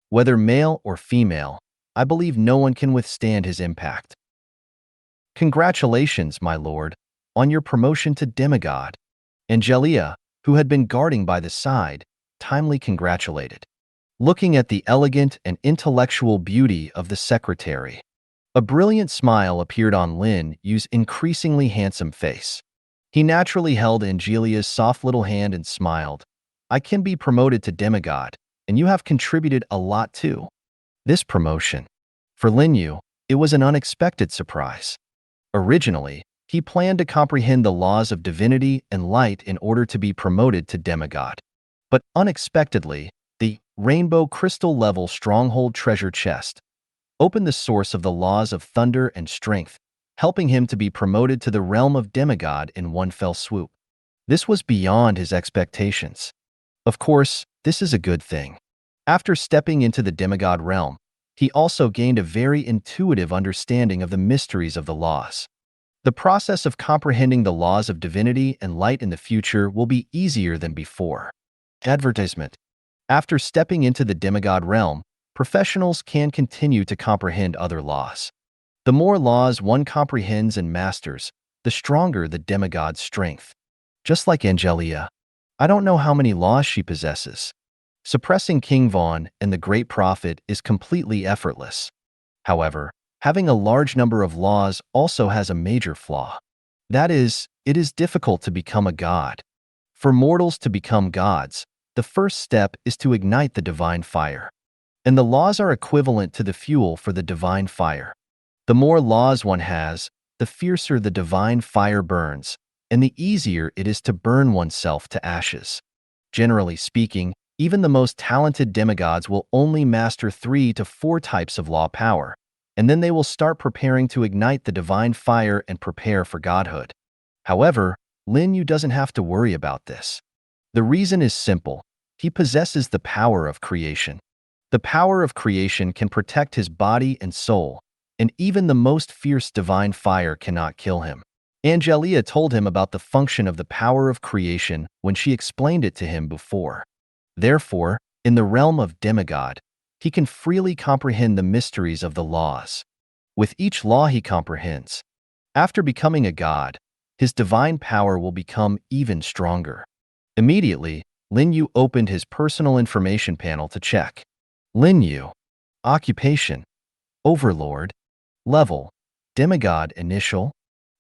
Whether male or female, I believe no one can withstand his impact. Congratulations, my lord, on your promotion to demigod. Angelia, who had been guarding by the side, timely congratulated. Looking at the elegant and intellectual beauty of the secretary, a brilliant smile appeared on Lin Yu's increasingly handsome face. He naturally held Angelia's soft little hand and smiled. I can be promoted to demigod, and you have contributed a lot too. This promotion. For Lin Yu, it was an unexpected surprise. Originally, he planned to comprehend the laws of divinity and light in order to be promoted to demigod. But unexpectedly, the rainbow crystal-level stronghold treasure chest opened the source of the laws of thunder and strength, helping him to be promoted to the realm of demigod in one fell swoop. This was beyond his expectations. Of course, this is a good thing. After stepping into the demigod realm, he also gained a very intuitive understanding of the mysteries of the laws. The process of comprehending the laws of divinity and light in the future will be easier than before. Advertisement. After stepping into the demigod realm, professionals can continue to comprehend other laws. The more laws one comprehends and masters, the stronger the demigod's strength. Just like Angelia, I don't know how many laws she possesses. Suppressing King Von and the Great Prophet is completely effortless. However, having a large number of laws also has a major flaw. That is, it is difficult to become a god. For mortals to become gods, the first step is to ignite the divine fire. And the laws are equivalent to the fuel for the divine fire. The more laws one has, the fiercer the divine fire burns, and the easier it is to burn oneself to ashes. Generally speaking, even the most talented demigods will only master 3 to 4 types of law power, and then they will start preparing to ignite the divine fire and prepare for godhood. However, Lin Yu doesn't have to worry about this. The reason is simple. He possesses the power of creation. The power of creation can protect his body and soul, and even the most fierce divine fire cannot kill him. Angelia told him about the function of the power of creation when she explained it to him before. Therefore, in the realm of demigod, He can freely comprehend the mysteries of the laws. With each law he comprehends, after becoming a god, his divine power will become even stronger. Immediately, Lin Yu opened his personal information panel to check. Lin Yu. Occupation. Overlord. Level. Demigod initial.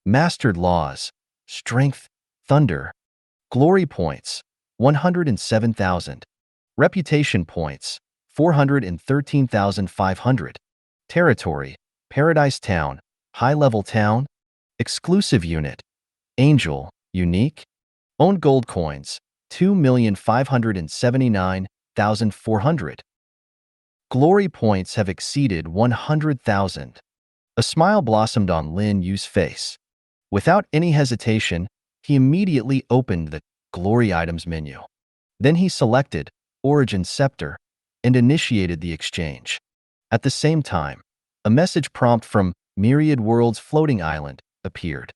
Mastered laws. Strength. Thunder. Glory points. 107,000. Reputation points. 413,500. Territory. Paradise Town. High-level town. Exclusive unit. Angel. Unique. Owned gold coins. 2,579,400. Glory points have exceeded 100,000. A smile blossomed on Lin Yu's face. Without any hesitation, he immediately opened the Glory Items menu. Then he selected Origin Scepter and initiated the exchange. At the same time, a message prompt from Myriad Worlds Floating Island appeared.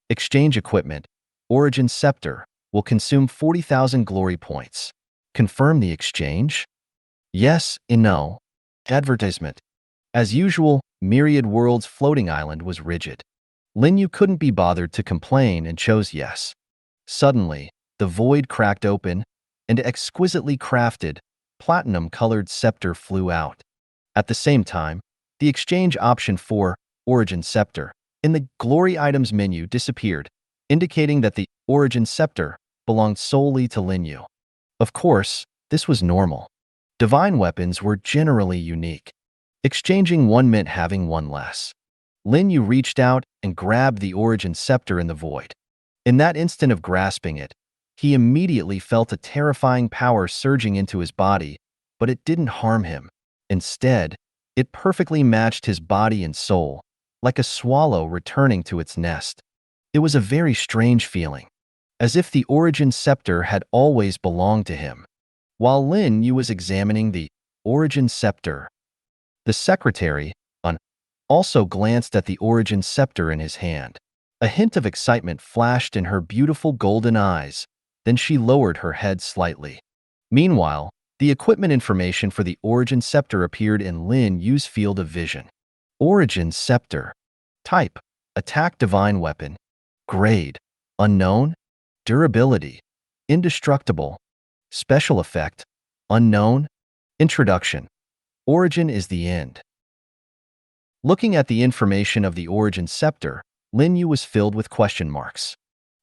Exchange equipment, Origin Scepter, will consume 40,000 glory points. Confirm the exchange? Yes and no. Advertisement. As usual, Myriad Worlds Floating Island was rigid. Lin Yu couldn't be bothered to complain and chose yes. Suddenly, the void cracked open, and an exquisitely crafted, platinum-colored scepter flew out. At the same time, the exchange option for Origin Scepter in the Glory Items menu disappeared, indicating that the Origin Scepter belonged solely to Lin Yu. Of course, this was normal. Divine weapons were generally unique. Exchanging one meant having one less. Lin Yu reached out and grabbed the Origin Scepter in the void. In that instant of grasping it, he immediately felt a terrifying power surging into his body, but it didn't harm him. Instead, it perfectly matched his body and soul, like a swallow returning to its nest. It was a very strange feeling, as if the Origin Scepter had always belonged to him. While Lin Yu was examining the Origin Scepter, the secretary, also glanced at the Origin Scepter in his hand. A hint of excitement flashed in her beautiful golden eyes, then she lowered her head slightly. Meanwhile, the equipment information for the Origin Scepter appeared in Lin Yu's field of vision. Origin Scepter. Type: Attack Divine Weapon. Grade: Unknown. Durability: Indestructible. Special Effect: Unknown. Introduction: Origin is the end. Looking at the information of the Origin Scepter, Lin Yu was filled with question marks.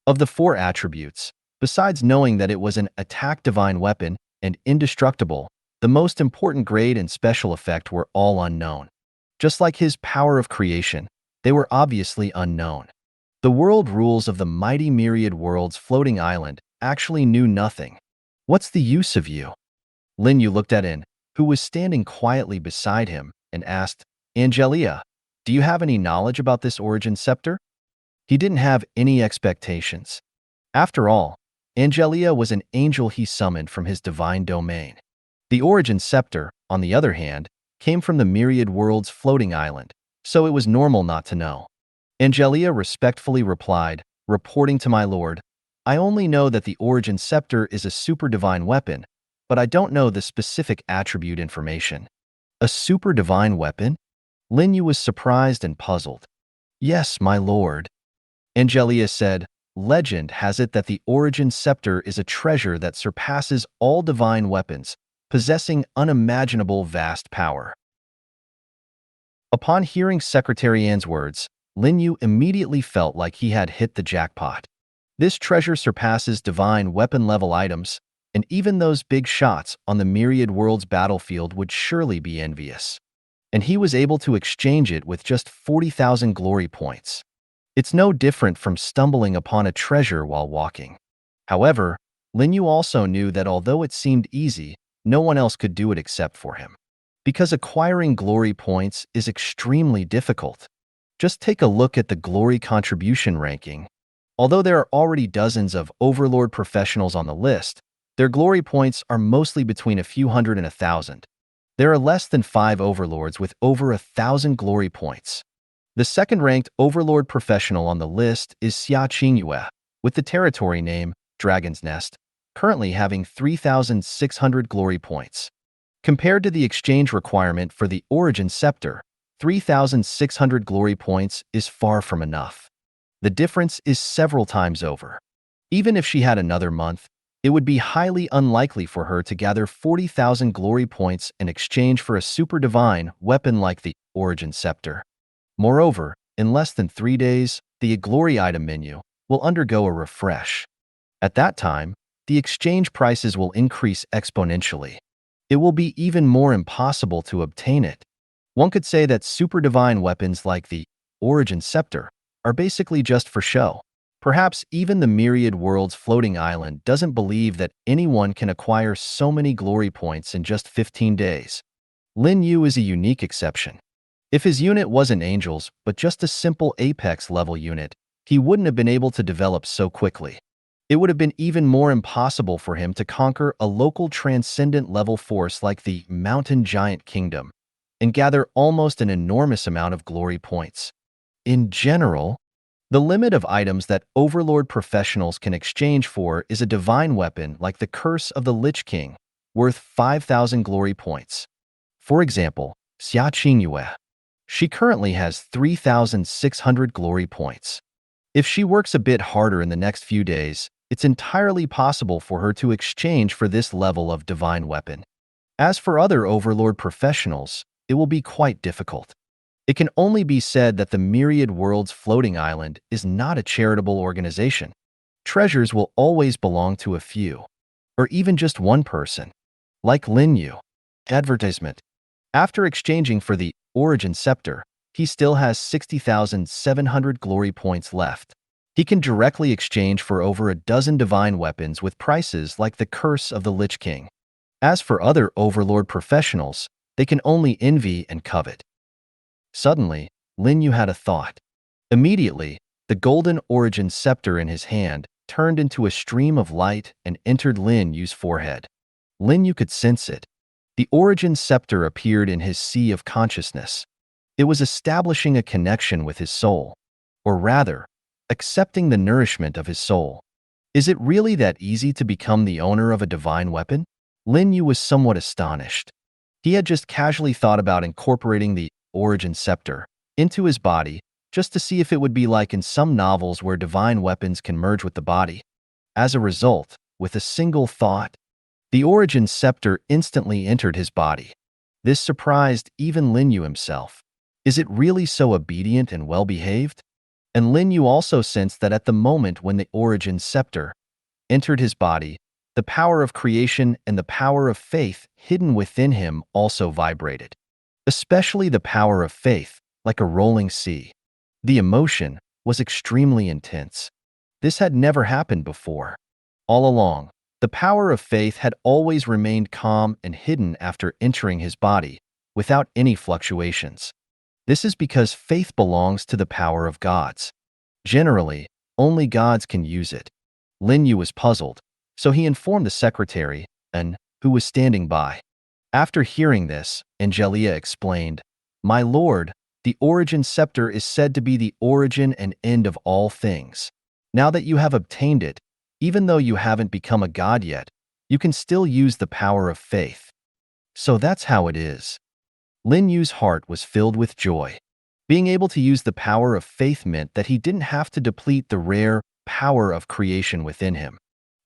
Of the 4 attributes, besides knowing that it was an attack divine weapon and indestructible, the most important grade and special effect were all unknown. Just like his power of creation, they were obviously unknown. The world rules of the mighty Myriad Worlds Floating Island actually knew nothing. What's the use of you? Lin Yu looked at In, who was standing quietly beside him, and asked, Angelia, do you have any knowledge about this Origin Scepter? He didn't have any expectations. After all, Angelia was an angel he summoned from his divine domain. The Origin Scepter, on the other hand, came from the Myriad Worlds Floating Island, so it was normal not to know. Angelia respectfully replied, reporting to my lord, I only know that the Origin Scepter is a super divine weapon, but I don't know the specific attribute information. A super divine weapon? Lin Yu was surprised and puzzled. Yes, my lord. Angelia said, Legend has it that the Origin Scepter is a treasure that surpasses all divine weapons, possessing unimaginable vast power. Upon hearing Secretary An's words, Lin Yu immediately felt like he had hit the jackpot. This treasure surpasses divine weapon-level items, and even those big shots on the Myriad Worlds battlefield would surely be envious. And he was able to exchange it with just 40,000 glory points. It's no different from stumbling upon a treasure while walking. However, Lin Yu also knew that although it seemed easy, no one else could do it except for him. Because acquiring glory points is extremely difficult. Just take a look at the glory contribution ranking. Although there are already dozens of Overlord professionals on the list, their glory points are mostly between a few hundred and 1,000. There are less than 5 Overlords with over 1,000 glory points. The second-ranked Overlord professional on the list is Xia Qingyue, with the territory name Dragon's Nest, currently having 3,600 glory points. Compared to the exchange requirement for the origin scepter, 3,600 glory points is far from enough. The difference is several times over. Even if she had another month, it would be highly unlikely for her to gather 40,000 glory points in exchange for a super divine weapon like the origin scepter. Moreover, in less than 3 days, the glory item menu will undergo a refresh. At that time, the exchange prices will increase exponentially. It will be even more impossible to obtain it. One could say that super divine weapons like the origin scepter are basically just for show. Perhaps even the myriad world's floating island doesn't believe that anyone can acquire so many glory points in just 15 days. Lin Yu is a unique exception. If his unit wasn't angels, but just a simple apex level unit, he wouldn't have been able to develop so quickly. It would have been even more impossible for him to conquer a local transcendent level force like the Mountain Giant Kingdom and gather almost an enormous amount of glory points. In general, the limit of items that Overlord professionals can exchange for is a divine weapon like the Curse of the Lich King, worth 5,000 glory points. For example, Xia Qingyue. She currently has 3,600 glory points. If she works a bit harder in the next few days, it's entirely possible for her to exchange for this level of divine weapon. As for other Overlord professionals, it will be quite difficult. It can only be said that the myriad world's floating island is not a charitable organization. Treasures will always belong to a few, or even just one person, like Lin Yu. Advertisement. After exchanging for the origin scepter, he still has 60,700 glory points left. He can directly exchange for over a dozen divine weapons with prices like the Curse of the Lich King. As for other Overlord professionals, they can only envy and covet. Suddenly, Lin Yu had a thought. Immediately, the golden origin scepter in his hand turned into a stream of light and entered Lin Yu's forehead. Lin Yu could sense it. The origin scepter appeared in his sea of consciousness. It was establishing a connection with his soul, or rather, accepting the nourishment of his soul. Is it really that easy to become the owner of a divine weapon? Lin Yu was somewhat astonished. He had just casually thought about incorporating the origin scepter into his body just to see if it would be like in some novels where divine weapons can merge with the body. As a result, with a single thought, the origin scepter instantly entered his body. This surprised even Lin Yu himself. Is it really so obedient and well-behaved? And Lin Yu also sensed that at the moment when the origin scepter entered his body, the power of creation and the power of faith hidden within him also vibrated. Especially the power of faith, like a rolling sea. The emotion was extremely intense. This had never happened before. All along, the power of faith had always remained calm and hidden after entering his body, without any fluctuations. This is because faith belongs to the power of gods. Generally, only gods can use it. Lin Yu was puzzled, so he informed the secretary, An, who was standing by. After hearing this, Angelia explained, "My lord, the origin scepter is said to be the origin and end of all things. Now that you have obtained it, even though you haven't become a god yet, you can still use the power of faith." So that's how it is. Lin Yu's heart was filled with joy. Being able to use the power of faith meant that he didn't have to deplete the rare power of creation within him.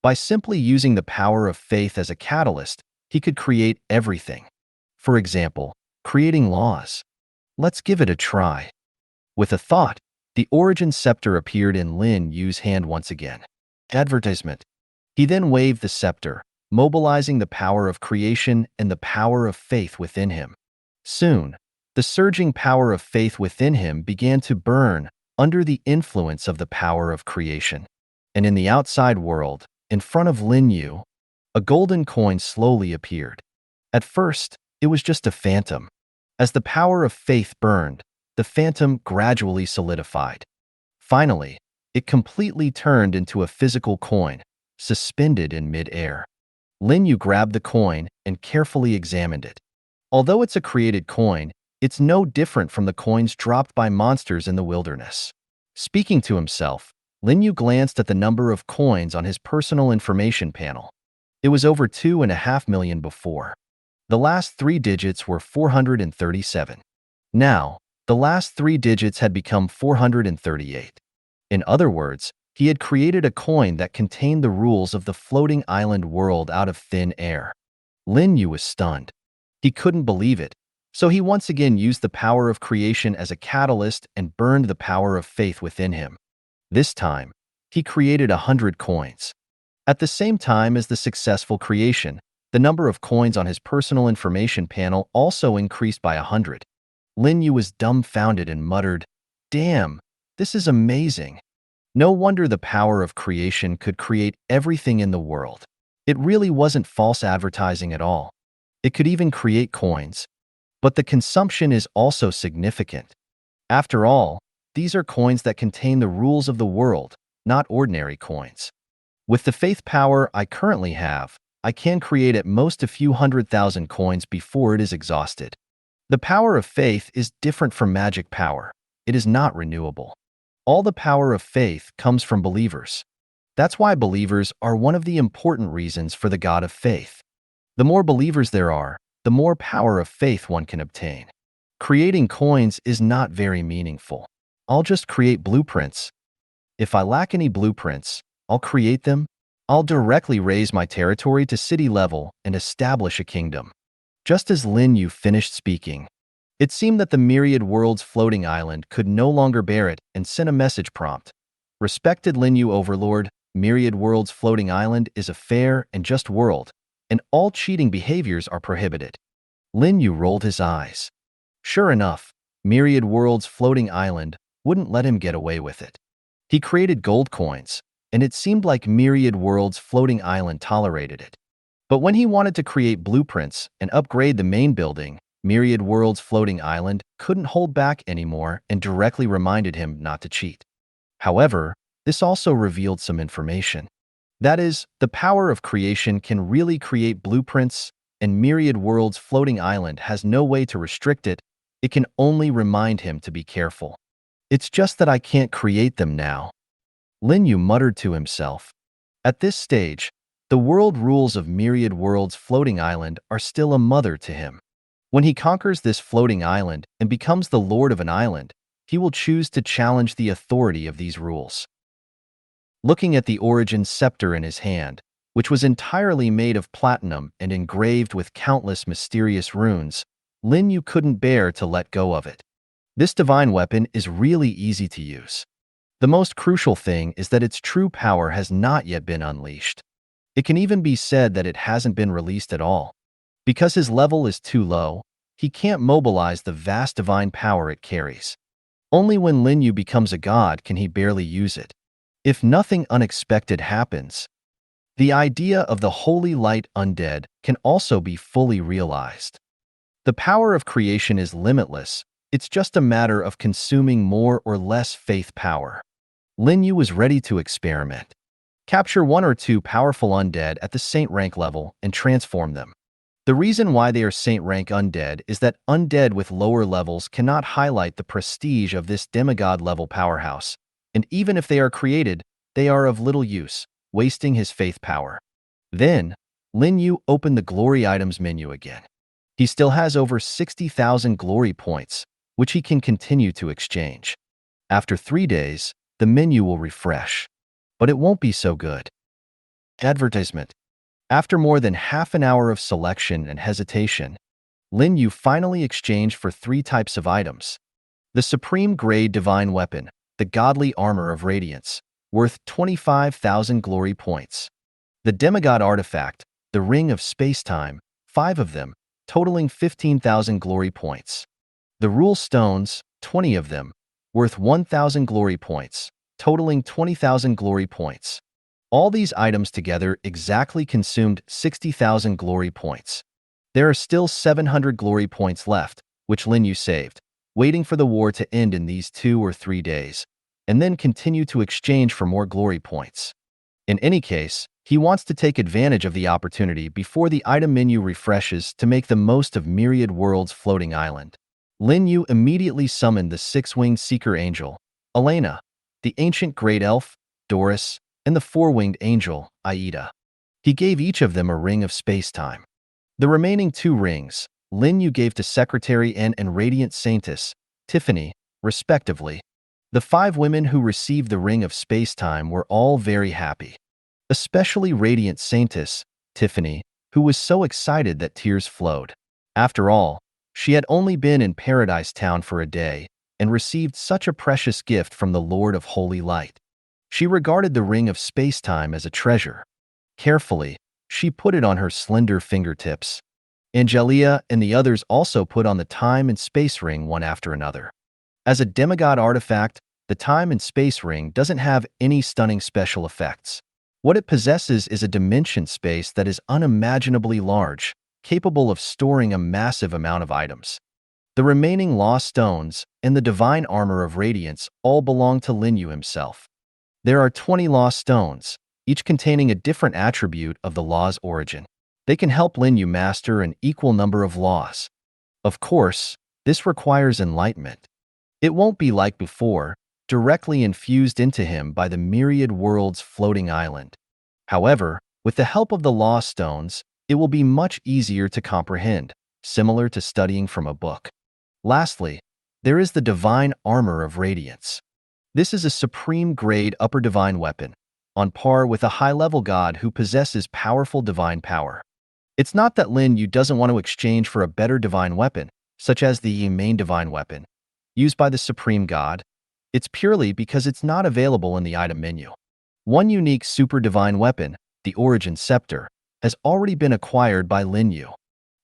By simply using the power of faith as a catalyst, he could create everything. For example, creating laws. Let's give it a try. With a thought, the origin scepter appeared in Lin Yu's hand once again. Advertisement. He then waved the scepter, mobilizing the power of creation and the power of faith within him. Soon, the surging power of faith within him began to burn under the influence of the power of creation. And in the outside world, in front of Lin Yu, a golden coin slowly appeared. At first, it was just a phantom. As the power of faith burned, the phantom gradually solidified. Finally, it completely turned into a physical coin, suspended in mid-air. Lin Yu grabbed the coin and carefully examined it. Although it's a created coin, it's no different from the coins dropped by monsters in the wilderness. Speaking to himself, Lin Yu glanced at the number of coins on his personal information panel. It was over 2.5 million before. The last 3 digits were 437. Now, the last 3 digits had become 438. In other words, he had created a coin that contained the rules of the floating island world out of thin air. Lin Yu was stunned. He couldn't believe it, so he once again used the power of creation as a catalyst and burned the power of faith within him. This time, he created 100 coins. At the same time as the successful creation, the number of coins on his personal information panel also increased by 100. Lin Yu was dumbfounded and muttered, "Damn, this is amazing. No wonder the power of creation could create everything in the world. It really wasn't false advertising at all. It could even create coins. But the consumption is also significant. After all, these are coins that contain the rules of the world, not ordinary coins. With the faith power I currently have, I can create at most a few 100,000 coins before it is exhausted. The power of faith is different from magic power. It is not renewable. All the power of faith comes from believers. That's why believers are one of the important reasons for the God of faith. The more believers there are, the more power of faith one can obtain. Creating coins is not very meaningful. I'll just create blueprints. If I lack any blueprints, I'll create them. I'll directly raise my territory to city level and establish a kingdom." Just as Lin Yu finished speaking, it seemed that the myriad world's floating island could no longer bear it and sent a message prompt. "Respected Lin Yu Overlord, myriad world's floating island is a fair and just world, and all cheating behaviors are prohibited." Lin Yu rolled his eyes. Sure enough, myriad world's floating island wouldn't let him get away with it. He created gold coins, and it seemed like myriad world's floating island tolerated it. But when he wanted to create blueprints and upgrade the main building, myriad world's floating island couldn't hold back anymore and directly reminded him not to cheat. However, this also revealed some information. That is, the power of creation can really create blueprints, and myriad world's floating island has no way to restrict it. It can only remind him to be careful. "It's just that I can't create them now," Lin Yu muttered to himself. At this stage, the world rules of myriad world's floating island are still a mother to him. When he conquers this floating island and becomes the lord of an island, he will choose to challenge the authority of these rules. Looking at the origin scepter in his hand, which was entirely made of platinum and engraved with countless mysterious runes, Lin Yu couldn't bear to let go of it. This divine weapon is really easy to use. The most crucial thing is that its true power has not yet been unleashed. It can even be said that it hasn't been released at all. Because his level is too low, he can't mobilize the vast divine power it carries. Only when Lin Yu becomes a god can he barely use it. If nothing unexpected happens, the idea of the holy light undead can also be fully realized. The power of creation is limitless. It's just a matter of consuming more or less faith power. Lin Yu was ready to experiment. Capture 1 or 2 powerful undead at the saint rank level and transform them. The reason why they are saint rank undead is that undead with lower levels cannot highlight the prestige of this demigod level powerhouse, and even if they are created, they are of little use, wasting his faith power. Then, Lin Yu opened the glory items menu again. He still has over 60,000 glory points, which he can continue to exchange. After 3 days, the menu will refresh. But it won't be so good. Advertisement. After more than half an hour of selection and hesitation, Lin Yu finally exchanged for 3 types of items. The Supreme Grade Divine Weapon, the Godly Armor of Radiance, worth 25,000 glory points. The Demigod Artifact, the Ring of Space-Time, 5 of them, totaling 15,000 glory points. The Rule Stones, 20 of them, worth 1,000 glory points, totaling 20,000 glory points. All these items together exactly consumed 60,000 glory points. There are still 700 glory points left, which Lin Yu saved, waiting for the war to end in these 2 or 3 days, and then continue to exchange for more glory points. In any case, he wants to take advantage of the opportunity before the item menu refreshes to make the most of Myriad World's floating island. Lin Yu immediately summoned the 6-winged Seeker Angel, Elena, the Ancient Great Elf, Doris, and the 4-winged Angel, Aida. He gave each of them a ring of space-time. The remaining 2 rings, Lin Yu gave to Secretary N and Radiant Saintess, Tiffany, respectively. The 5 women who received the Ring of Space-Time were all very happy. Especially Radiant Saintess, Tiffany, who was so excited that tears flowed. After all, she had only been in Paradise Town for a day and received such a precious gift from the Lord of Holy Light. She regarded the Ring of Space-Time as a treasure. Carefully, she put it on her slender fingertips. Angelia and the others also put on the Time and Space Ring one after another. As a demigod artifact, the Time and Space Ring doesn't have any stunning special effects. What it possesses is a dimension space that is unimaginably large, capable of storing a massive amount of items. The remaining Law Stones and the Divine Armor of Radiance all belong to Lin Yu himself. There are 20 Law Stones, each containing a different attribute of the law's origin. They can help Lin Yu master an equal number of laws. Of course, this requires enlightenment. It won't be like before, directly infused into him by the myriad worlds floating island. However, with the help of the Law Stones, it will be much easier to comprehend, similar to studying from a book. Lastly, there is the Divine Armor of Radiance. This is a supreme-grade upper divine weapon, on par with a high-level god who possesses powerful divine power. It's not that Lin Yu doesn't want to exchange for a better divine weapon, such as the main divine weapon, used by the Supreme God. It's purely because it's not available in the item menu. One unique super divine weapon, the Origin Scepter, has already been acquired by Lin Yu.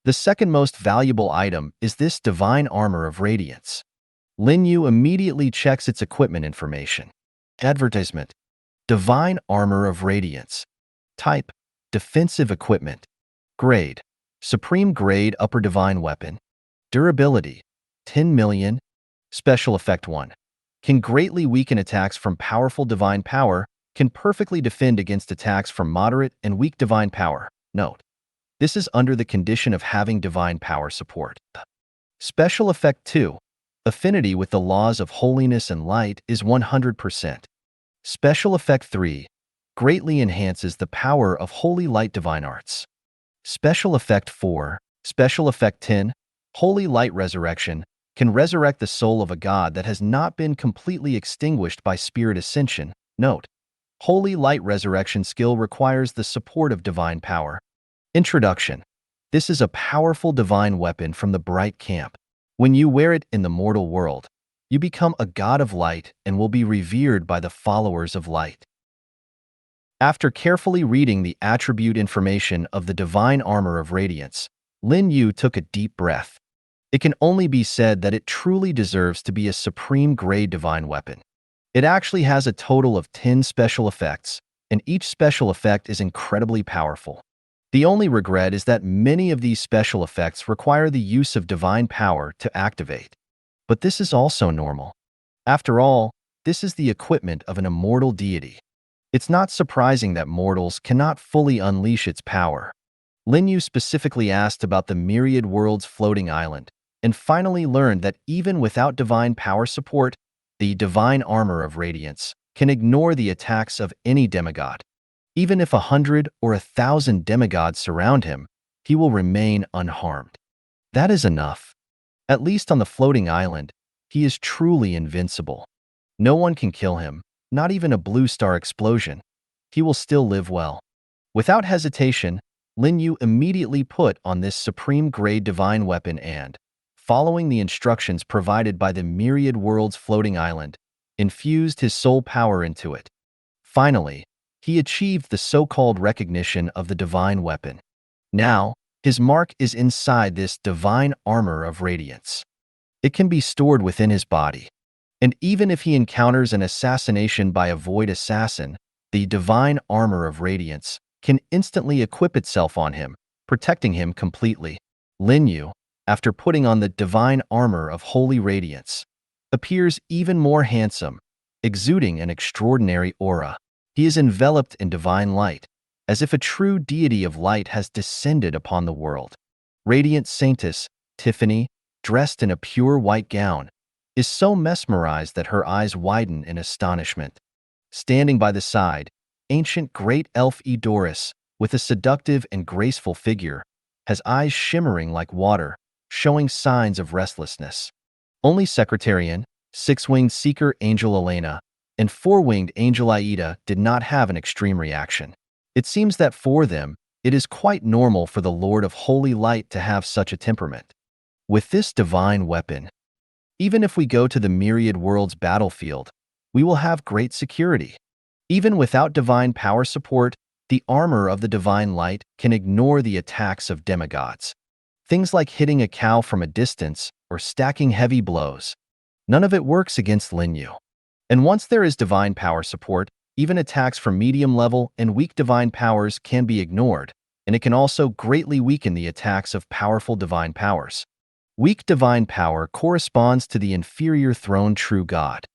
The second most valuable item is this Divine Armor of Radiance. Lin Yu immediately checks its equipment information. Advertisement: Divine Armor of Radiance. Type: Defensive Equipment. Grade: Supreme Grade Upper Divine Weapon. Durability: 10 million. Special Effect 1. Can greatly weaken attacks from powerful divine power, can perfectly defend against attacks from moderate and weak divine power. Note: this is under the condition of having divine power support. Special Effect 2. Affinity with the laws of holiness and light is 100%. Special Effect 3. Greatly enhances the power of holy light divine arts. Special Effect 4. Special Effect 10. Holy Light Resurrection can resurrect the soul of a god that has not been completely extinguished by spirit ascension. Note: Holy Light Resurrection skill requires the support of divine power. Introduction: this is a powerful divine weapon from the Bright Camp. When you wear it in the mortal world, you become a god of light and will be revered by the followers of light. After carefully reading the attribute information of the Divine Armor of Radiance, Lin Yu took a deep breath. It can only be said that it truly deserves to be a supreme-grade divine weapon. It actually has a total of 10 special effects, and each special effect is incredibly powerful. The only regret is that many of these special effects require the use of divine power to activate. But this is also normal. After all, this is the equipment of an immortal deity. It's not surprising that mortals cannot fully unleash its power. Lin Yu specifically asked about the myriad worlds floating island, and finally learned that even without divine power support, the Divine Armor of Radiance can ignore the attacks of any demigod. Even if 100 or 1,000 demigods surround him, he will remain unharmed. That is enough. At least on the floating island, he is truly invincible. No one can kill him, not even a blue star explosion. He will still live well. Without hesitation, Lin Yu immediately put on this supreme-grade divine weapon and, following the instructions provided by the myriad worlds floating island, infused his soul power into it. Finally, he achieved the so-called recognition of the divine weapon. Now, his mark is inside this Divine Armor of Radiance. It can be stored within his body. And even if he encounters an assassination by a void assassin, the Divine Armor of Radiance can instantly equip itself on him, protecting him completely. Lin Yu, after putting on the Divine Armor of Holy Radiance, appears even more handsome, exuding an extraordinary aura. He is enveloped in divine light, as if a true deity of light has descended upon the world. Radiant Saintess, Tiffany, dressed in a pure white gown, is so mesmerized that her eyes widen in astonishment. Standing by the side, ancient great elf Edoris, with a seductive and graceful figure, has eyes shimmering like water, showing signs of restlessness. Only Secretarian, six-winged Seeker Angel Elena, and four-winged Angel Aida did not have an extreme reaction. It seems that for them, it is quite normal for the Lord of Holy Light to have such a temperament. With this divine weapon, even if we go to the myriad world's battlefield, we will have great security. Even without divine power support, the armor of the divine light can ignore the attacks of demigods. Things like hitting a cow from a distance or stacking heavy blows. None of it works against Lin Yu. And once there is divine power support, even attacks from medium level and weak divine powers can be ignored, and it can also greatly weaken the attacks of powerful divine powers. Weak divine power corresponds to the inferior throne true God.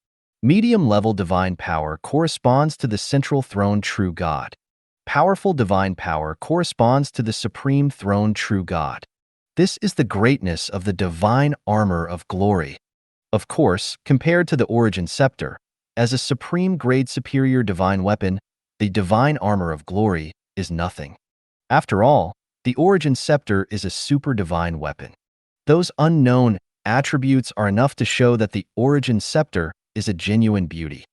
Medium-level divine power corresponds to the central throne true God. Powerful divine power corresponds to the supreme throne true God. This is the greatness of the divine armor of glory. Of course, compared to the origin scepter, as a supreme grade superior divine weapon, the divine armor of glory is nothing. After all, the origin scepter is a super divine weapon. Those unknown attributes are enough to show that the origin scepter is a genuine beauty.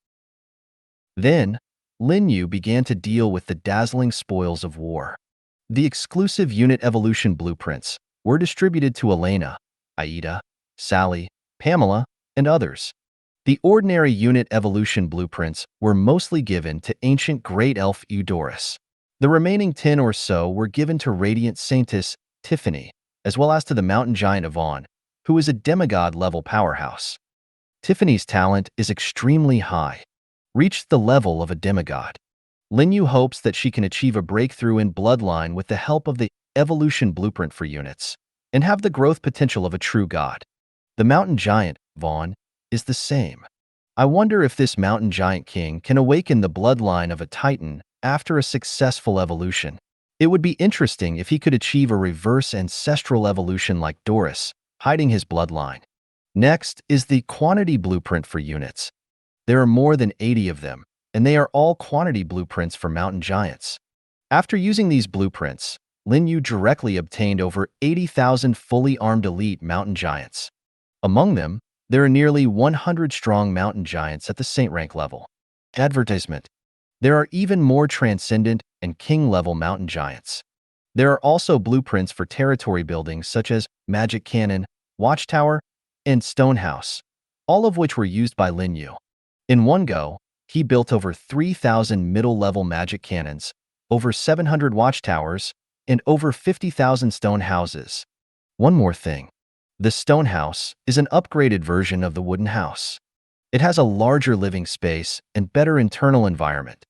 Then, Lin Yu began to deal with the dazzling spoils of war. The exclusive unit evolution blueprints were distributed to Elena, Aida, Sally, Pamela, and others. The ordinary unit evolution blueprints were mostly given to ancient great elf Eudoris. The remaining 10 or so were given to Radiant Saintess Tiffany, as well as to the mountain giant Yvonne, who is a demigod-level powerhouse. Tiffany's talent is extremely high, reached the level of a demigod. Lin Yu hopes that she can achieve a breakthrough in bloodline with the help of the evolution blueprint for units, and have the growth potential of a true god. The mountain giant, Yvonne, is the same. I wonder if this mountain giant king can awaken the bloodline of a titan after a successful evolution. It would be interesting if he could achieve a reverse ancestral evolution like Doris, hiding his bloodline. Next is the quantity blueprint for units. There are more than 80 of them, and they are all quantity blueprints for mountain giants. After using these blueprints, Lin Yu directly obtained over 80,000 fully armed elite mountain giants. Among them, there are nearly 100 strong mountain giants at the saint rank level. Advertisement. There are even more transcendent and king-level mountain giants. There are also blueprints for territory buildings such as Magic Cannon, Watchtower, and Stonehouse, all of which were used by Lin Yu. In one go, he built over 3,000 middle-level magic cannons, over 700 watchtowers, and over 50,000 stone houses. One more thing. The stone house is an upgraded version of the wooden house. It has a larger living space and better internal environment.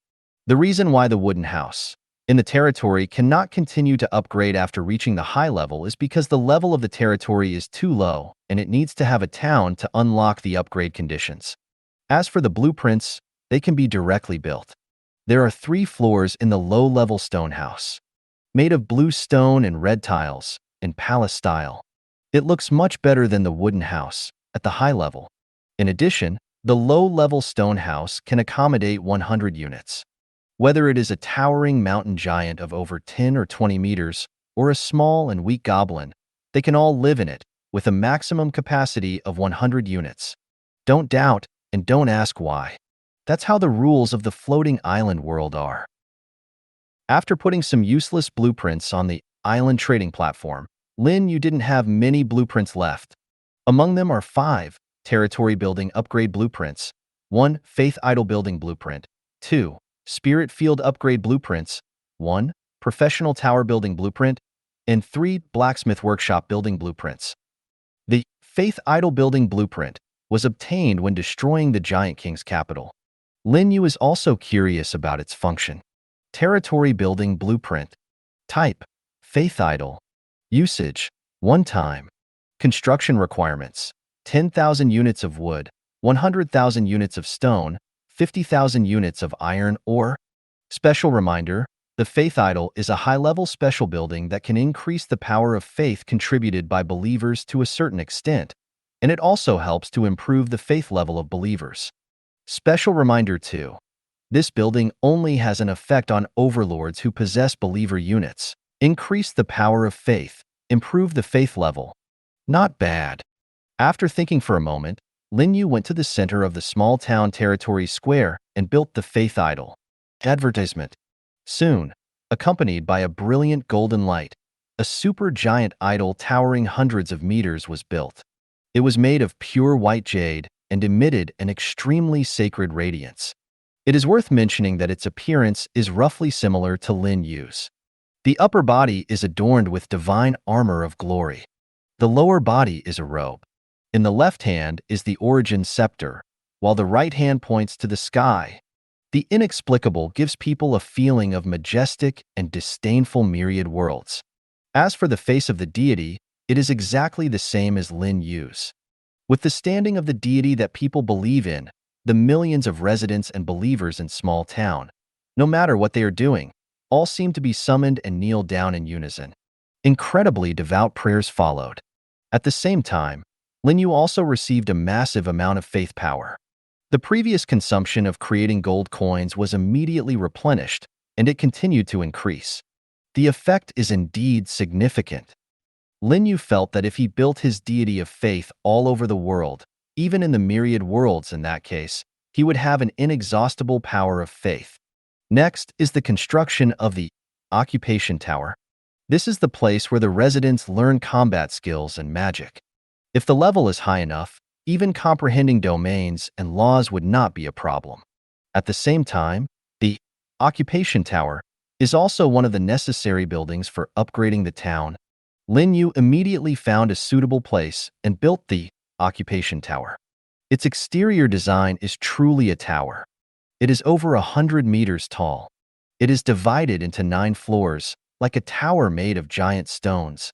The reason why the wooden house in the territory cannot continue to upgrade after reaching the high level is because the level of the territory is too low and it needs to have a town to unlock the upgrade conditions. As for the blueprints, they can be directly built. There are 3 floors in the low-level stone house, made of blue stone and red tiles, in palace style. It looks much better than the wooden house at the high level. In addition, the low-level stone house can accommodate 100 units. Whether it is a towering mountain giant of over 10 or 20 meters, or a small and weak goblin, they can all live in it, with a maximum capacity of 100 units. Don't doubt, and don't ask why. That's how the rules of the floating island world are. After putting some useless blueprints on the island trading platform, Lin Yu didn't have many blueprints left. Among them are 5 territory building upgrade blueprints, 1 faith idol building blueprint, 2 spirit field upgrade blueprints, 1 professional tower building blueprint, and 3 blacksmith workshop building blueprints. The faith idol building blueprint was obtained when destroying the Giant King's capital. Lin Yu is also curious about its function. Territory building blueprint. Type: faith idol. Usage: 1 time. Construction requirements: 10,000 units of wood, 100,000 units of stone, 50,000 units of iron ore. Special reminder: the faith idol is a high-level special building that can increase the power of faith contributed by believers to a certain extent, and it also helps to improve the faith level of believers. Special reminder 2. This building only has an effect on overlords who possess believer units. Increase the power of faith. Improve the faith level. Not bad. After thinking for a moment, Lin Yu went to the center of the small town territory square and built the faith idol. Advertisement. Soon, accompanied by a brilliant golden light, a super-giant idol towering hundreds of meters was built. It was made of pure white jade and emitted an extremely sacred radiance. It is worth mentioning that its appearance is roughly similar to Lin Yu's. The upper body is adorned with divine armor of glory. The lower body is a robe. In the left hand is the origin scepter, while the right hand points to the sky. The inexplicable gives people a feeling of majestic and disdainful myriad worlds. As for the face of the deity, it is exactly the same as Lin Yu's. With the standing of the deity that people believe in, the millions of residents and believers in small town, no matter what they are doing, all seem to be summoned and kneel down in unison. Incredibly devout prayers followed. At the same time, Lin Yu also received a massive amount of faith power. The previous consumption of creating gold coins was immediately replenished, and it continued to increase. The effect is indeed significant. Lin Yu felt that if he built his deity of faith all over the world, even in the myriad worlds in that case, he would have an inexhaustible power of faith. Next is the construction of the occupation tower. This is the place where the residents learn combat skills and magic. If the level is high enough, even comprehending domains and laws would not be a problem. At the same time, the occupation tower is also one of the necessary buildings for upgrading the town. Lin Yu immediately found a suitable place and built the occupation tower. Its exterior design is truly a tower. It is over 100 meters tall. It is divided into 9 floors, like a tower made of giant stones.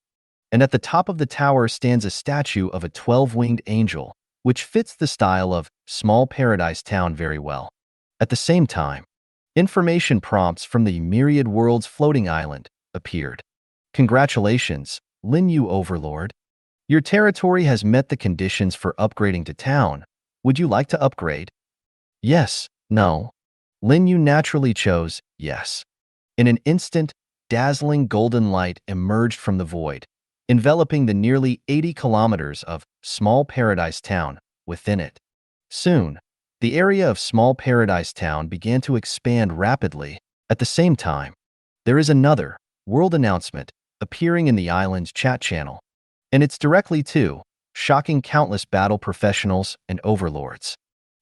And at the top of the tower stands a statue of a 12-winged angel, which fits the style of small paradise town very well. At the same time, information prompts from the myriad worlds floating island appeared. Congratulations, Lin Yu Overlord. Your territory has met the conditions for upgrading to town. Would you like to upgrade? Yes, no. Lin Yu naturally chose yes. In an instant, dazzling golden light emerged from the void, enveloping the nearly 80 kilometers of small paradise town within it. Soon, the area of small paradise town began to expand rapidly. At the same time, there is another world announcement appearing in the island's chat channel, and it's directly to shocking countless battle professionals and overlords.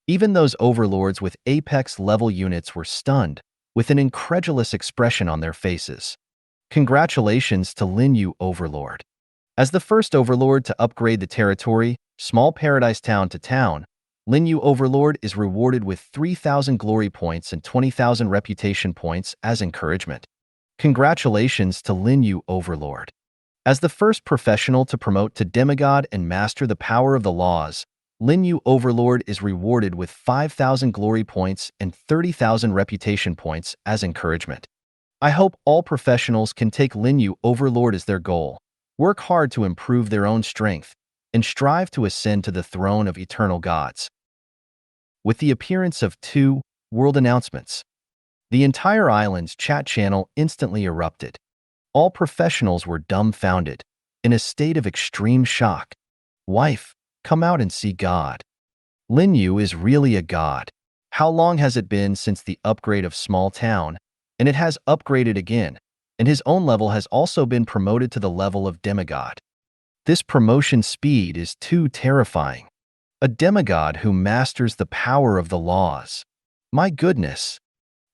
Even those overlords with apex-level units were stunned, with an incredulous expression on their faces. Congratulations to Lin Yu Overlord. As the first overlord to upgrade the territory, small paradise town to town, Lin Yu Overlord is rewarded with 3,000 glory points and 20,000 reputation points as encouragement. Congratulations to Lin Yu Overlord. As the first professional to promote to demigod and master the power of the laws, Lin Yu Overlord is rewarded with 5,000 glory points and 30,000 reputation points as encouragement. I hope all professionals can take Lin Yu Overlord as their goal, work hard to improve their own strength, and strive to ascend to the throne of eternal gods. With the appearance of 2 world announcements, the entire island's chat channel instantly erupted. All professionals were dumbfounded, in a state of extreme shock. Wife, come out and see God. Lin Yu is really a god. How long has it been since the upgrade of small town? And it has upgraded again, and his own level has also been promoted to the level of demigod. This promotion speed is too terrifying. A demigod who masters the power of the laws. My goodness.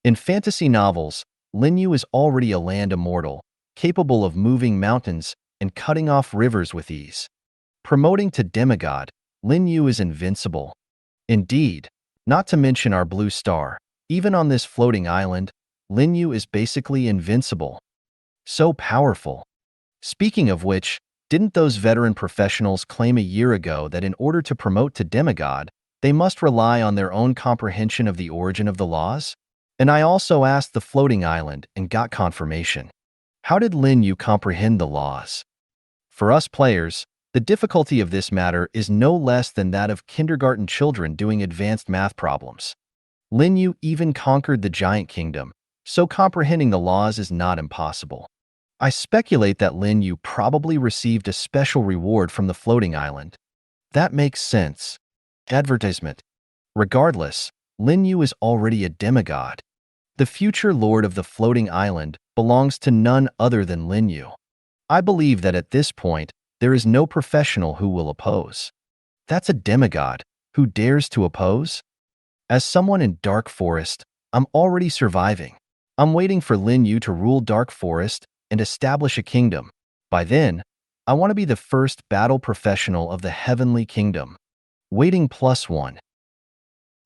In fantasy novels, Lin Yu is already a land immortal, capable of moving mountains and cutting off rivers with ease. Promoting to demigod, Lin Yu is invincible. Indeed, not to mention our blue star, even on this floating island, Lin Yu is basically invincible. So powerful. Speaking of which, didn't those veteran professionals claim a year ago that in order to promote to demigod, they must rely on their own comprehension of the origin of the laws? And I also asked the floating island and got confirmation. How did Lin Yu comprehend the laws? For us players, the difficulty of this matter is no less than that of kindergarten children doing advanced math problems. Lin Yu even conquered the giant kingdom, so comprehending the laws is not impossible. I speculate that Lin Yu probably received a special reward from the floating island. That makes sense. Advertisement. Regardless, Lin Yu is already a demigod. The future lord of the floating island belongs to none other than Lin Yu. I believe that at this point, there is no professional who will oppose. That's a demigod who dares to oppose? As someone in Dark Forest, I'm already surviving. I'm waiting for Lin Yu to rule Dark Forest and establish a kingdom. By then, I want to be the first battle professional of the Heavenly Kingdom. Waiting +1.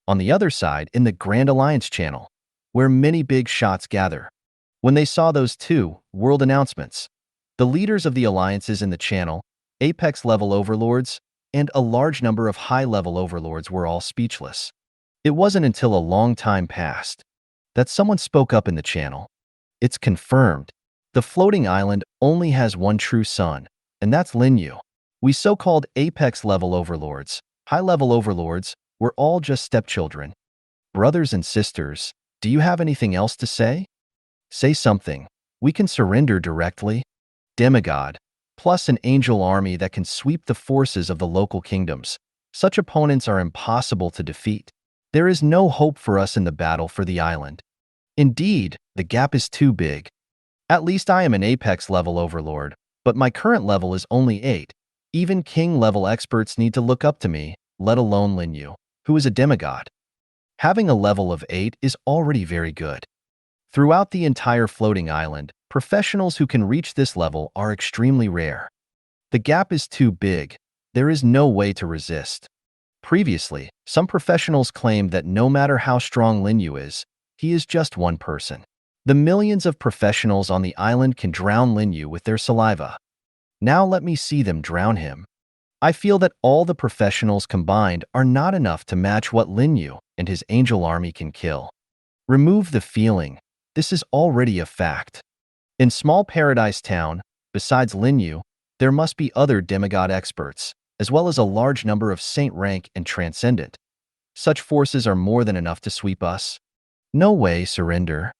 On the other side, in the Grand Alliance channel, where many big shots gather. When they saw those two world announcements, the leaders of the alliances in the channel, apex-level overlords, and a large number of high-level overlords were all speechless. It wasn't until a long time passed that someone spoke up in the channel. It's confirmed. The floating island only has one true son, and that's Lin Yu. We so-called apex-level overlords, high-level overlords, were all just stepchildren. Brothers and sisters, do you have anything else to say? Say something. We can surrender directly. Demigod, plus an angel army that can sweep the forces of the local kingdoms. Such opponents are impossible to defeat. There is no hope for us in the battle for the island. Indeed, the gap is too big. At least I am an apex-level overlord, but my current level is only 8. Even king-level experts need to look up to me, let alone Lin Yu, who is a demigod. Having a level of 8 is already very good. Throughout the entire floating island, professionals who can reach this level are extremely rare. The gap is too big. There is no way to resist. Previously, some professionals claimed that no matter how strong Lin Yu is, he is just one person. The millions of professionals on the island can drown Lin Yu with their saliva. Now let me see them drown him. I feel that all the professionals combined are not enough to match what Lin Yu and his angel army can kill. Remove the feeling. This is already a fact. In Small Paradise Town, besides Lin Yu, there must be other demigod experts, as well as a large number of saint rank and transcendent. Such forces are more than enough to sweep us. No way, surrender.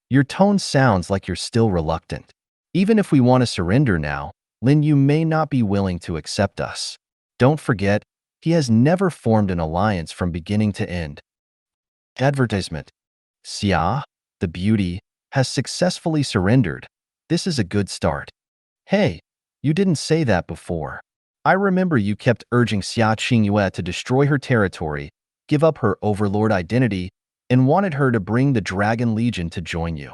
Your tone sounds like you're still reluctant. Even if we want to surrender now, Lin Yu may not be willing to accept us. Don't forget, he has never formed an alliance from beginning to end. Advertisement. Xia, the beauty, has successfully surrendered. This is a good start. Hey, you didn't say that before. I remember you kept urging Xia Qingyue to destroy her territory, give up her overlord identity, and wanted her to bring the Dragon Legion to join you.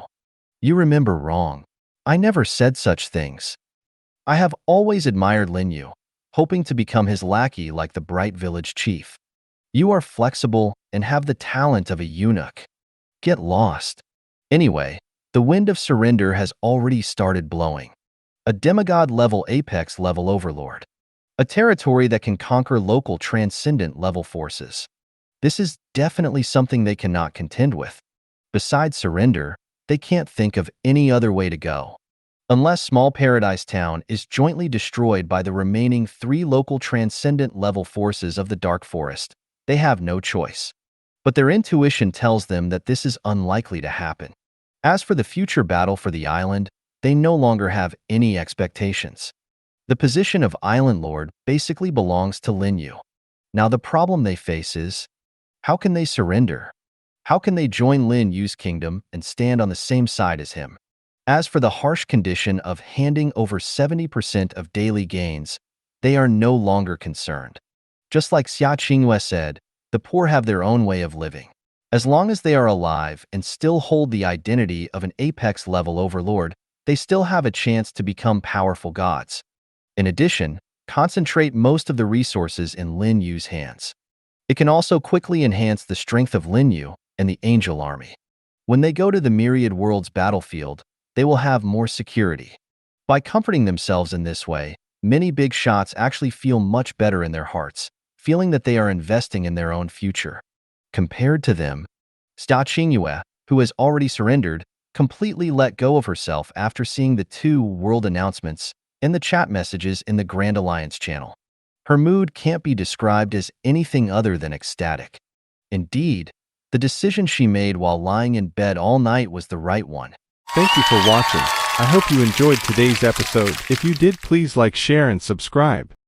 You remember wrong. I never said such things. I have always admired Lin Yu, hoping to become his lackey like the bright village chief. You are flexible and have the talent of a eunuch. Get lost. Anyway, the wind of surrender has already started blowing. A demigod-level apex-level overlord. A territory that can conquer local transcendent-level forces. This is definitely something they cannot contend with. Besides surrender, they can't think of any other way to go. Unless Small Paradise Town is jointly destroyed by the remaining 3 local transcendent-level forces of the Dark Forest, they have no choice. But their intuition tells them that this is unlikely to happen. As for the future battle for the island, they no longer have any expectations. The position of Island Lord basically belongs to Lin Yu. Now the problem they face is, how can they surrender? How can they join Lin Yu's kingdom and stand on the same side as him? As for the harsh condition of handing over 70% of daily gains, they are no longer concerned. Just like Xia Qingyue said, the poor have their own way of living. As long as they are alive and still hold the identity of an apex-level overlord, they still have a chance to become powerful gods. In addition, concentrate most of the resources in Lin Yu's hands. It can also quickly enhance the strength of Lin Yu and the Angel Army. When they go to the Myriad Worlds battlefield, they will have more security. By comforting themselves in this way, many big shots actually feel much better in their hearts, feeling that they are investing in their own future. Compared to them, Xia Qingyue, who has already surrendered, completely let go of herself after seeing the 2 world announcements and the chat messages in the Grand Alliance channel. Her mood can't be described as anything other than ecstatic. Indeed, the decision she made while lying in bed all night was the right one. Thank you for watching. I hope you enjoyed today's episode. If you did, please like, share, and subscribe.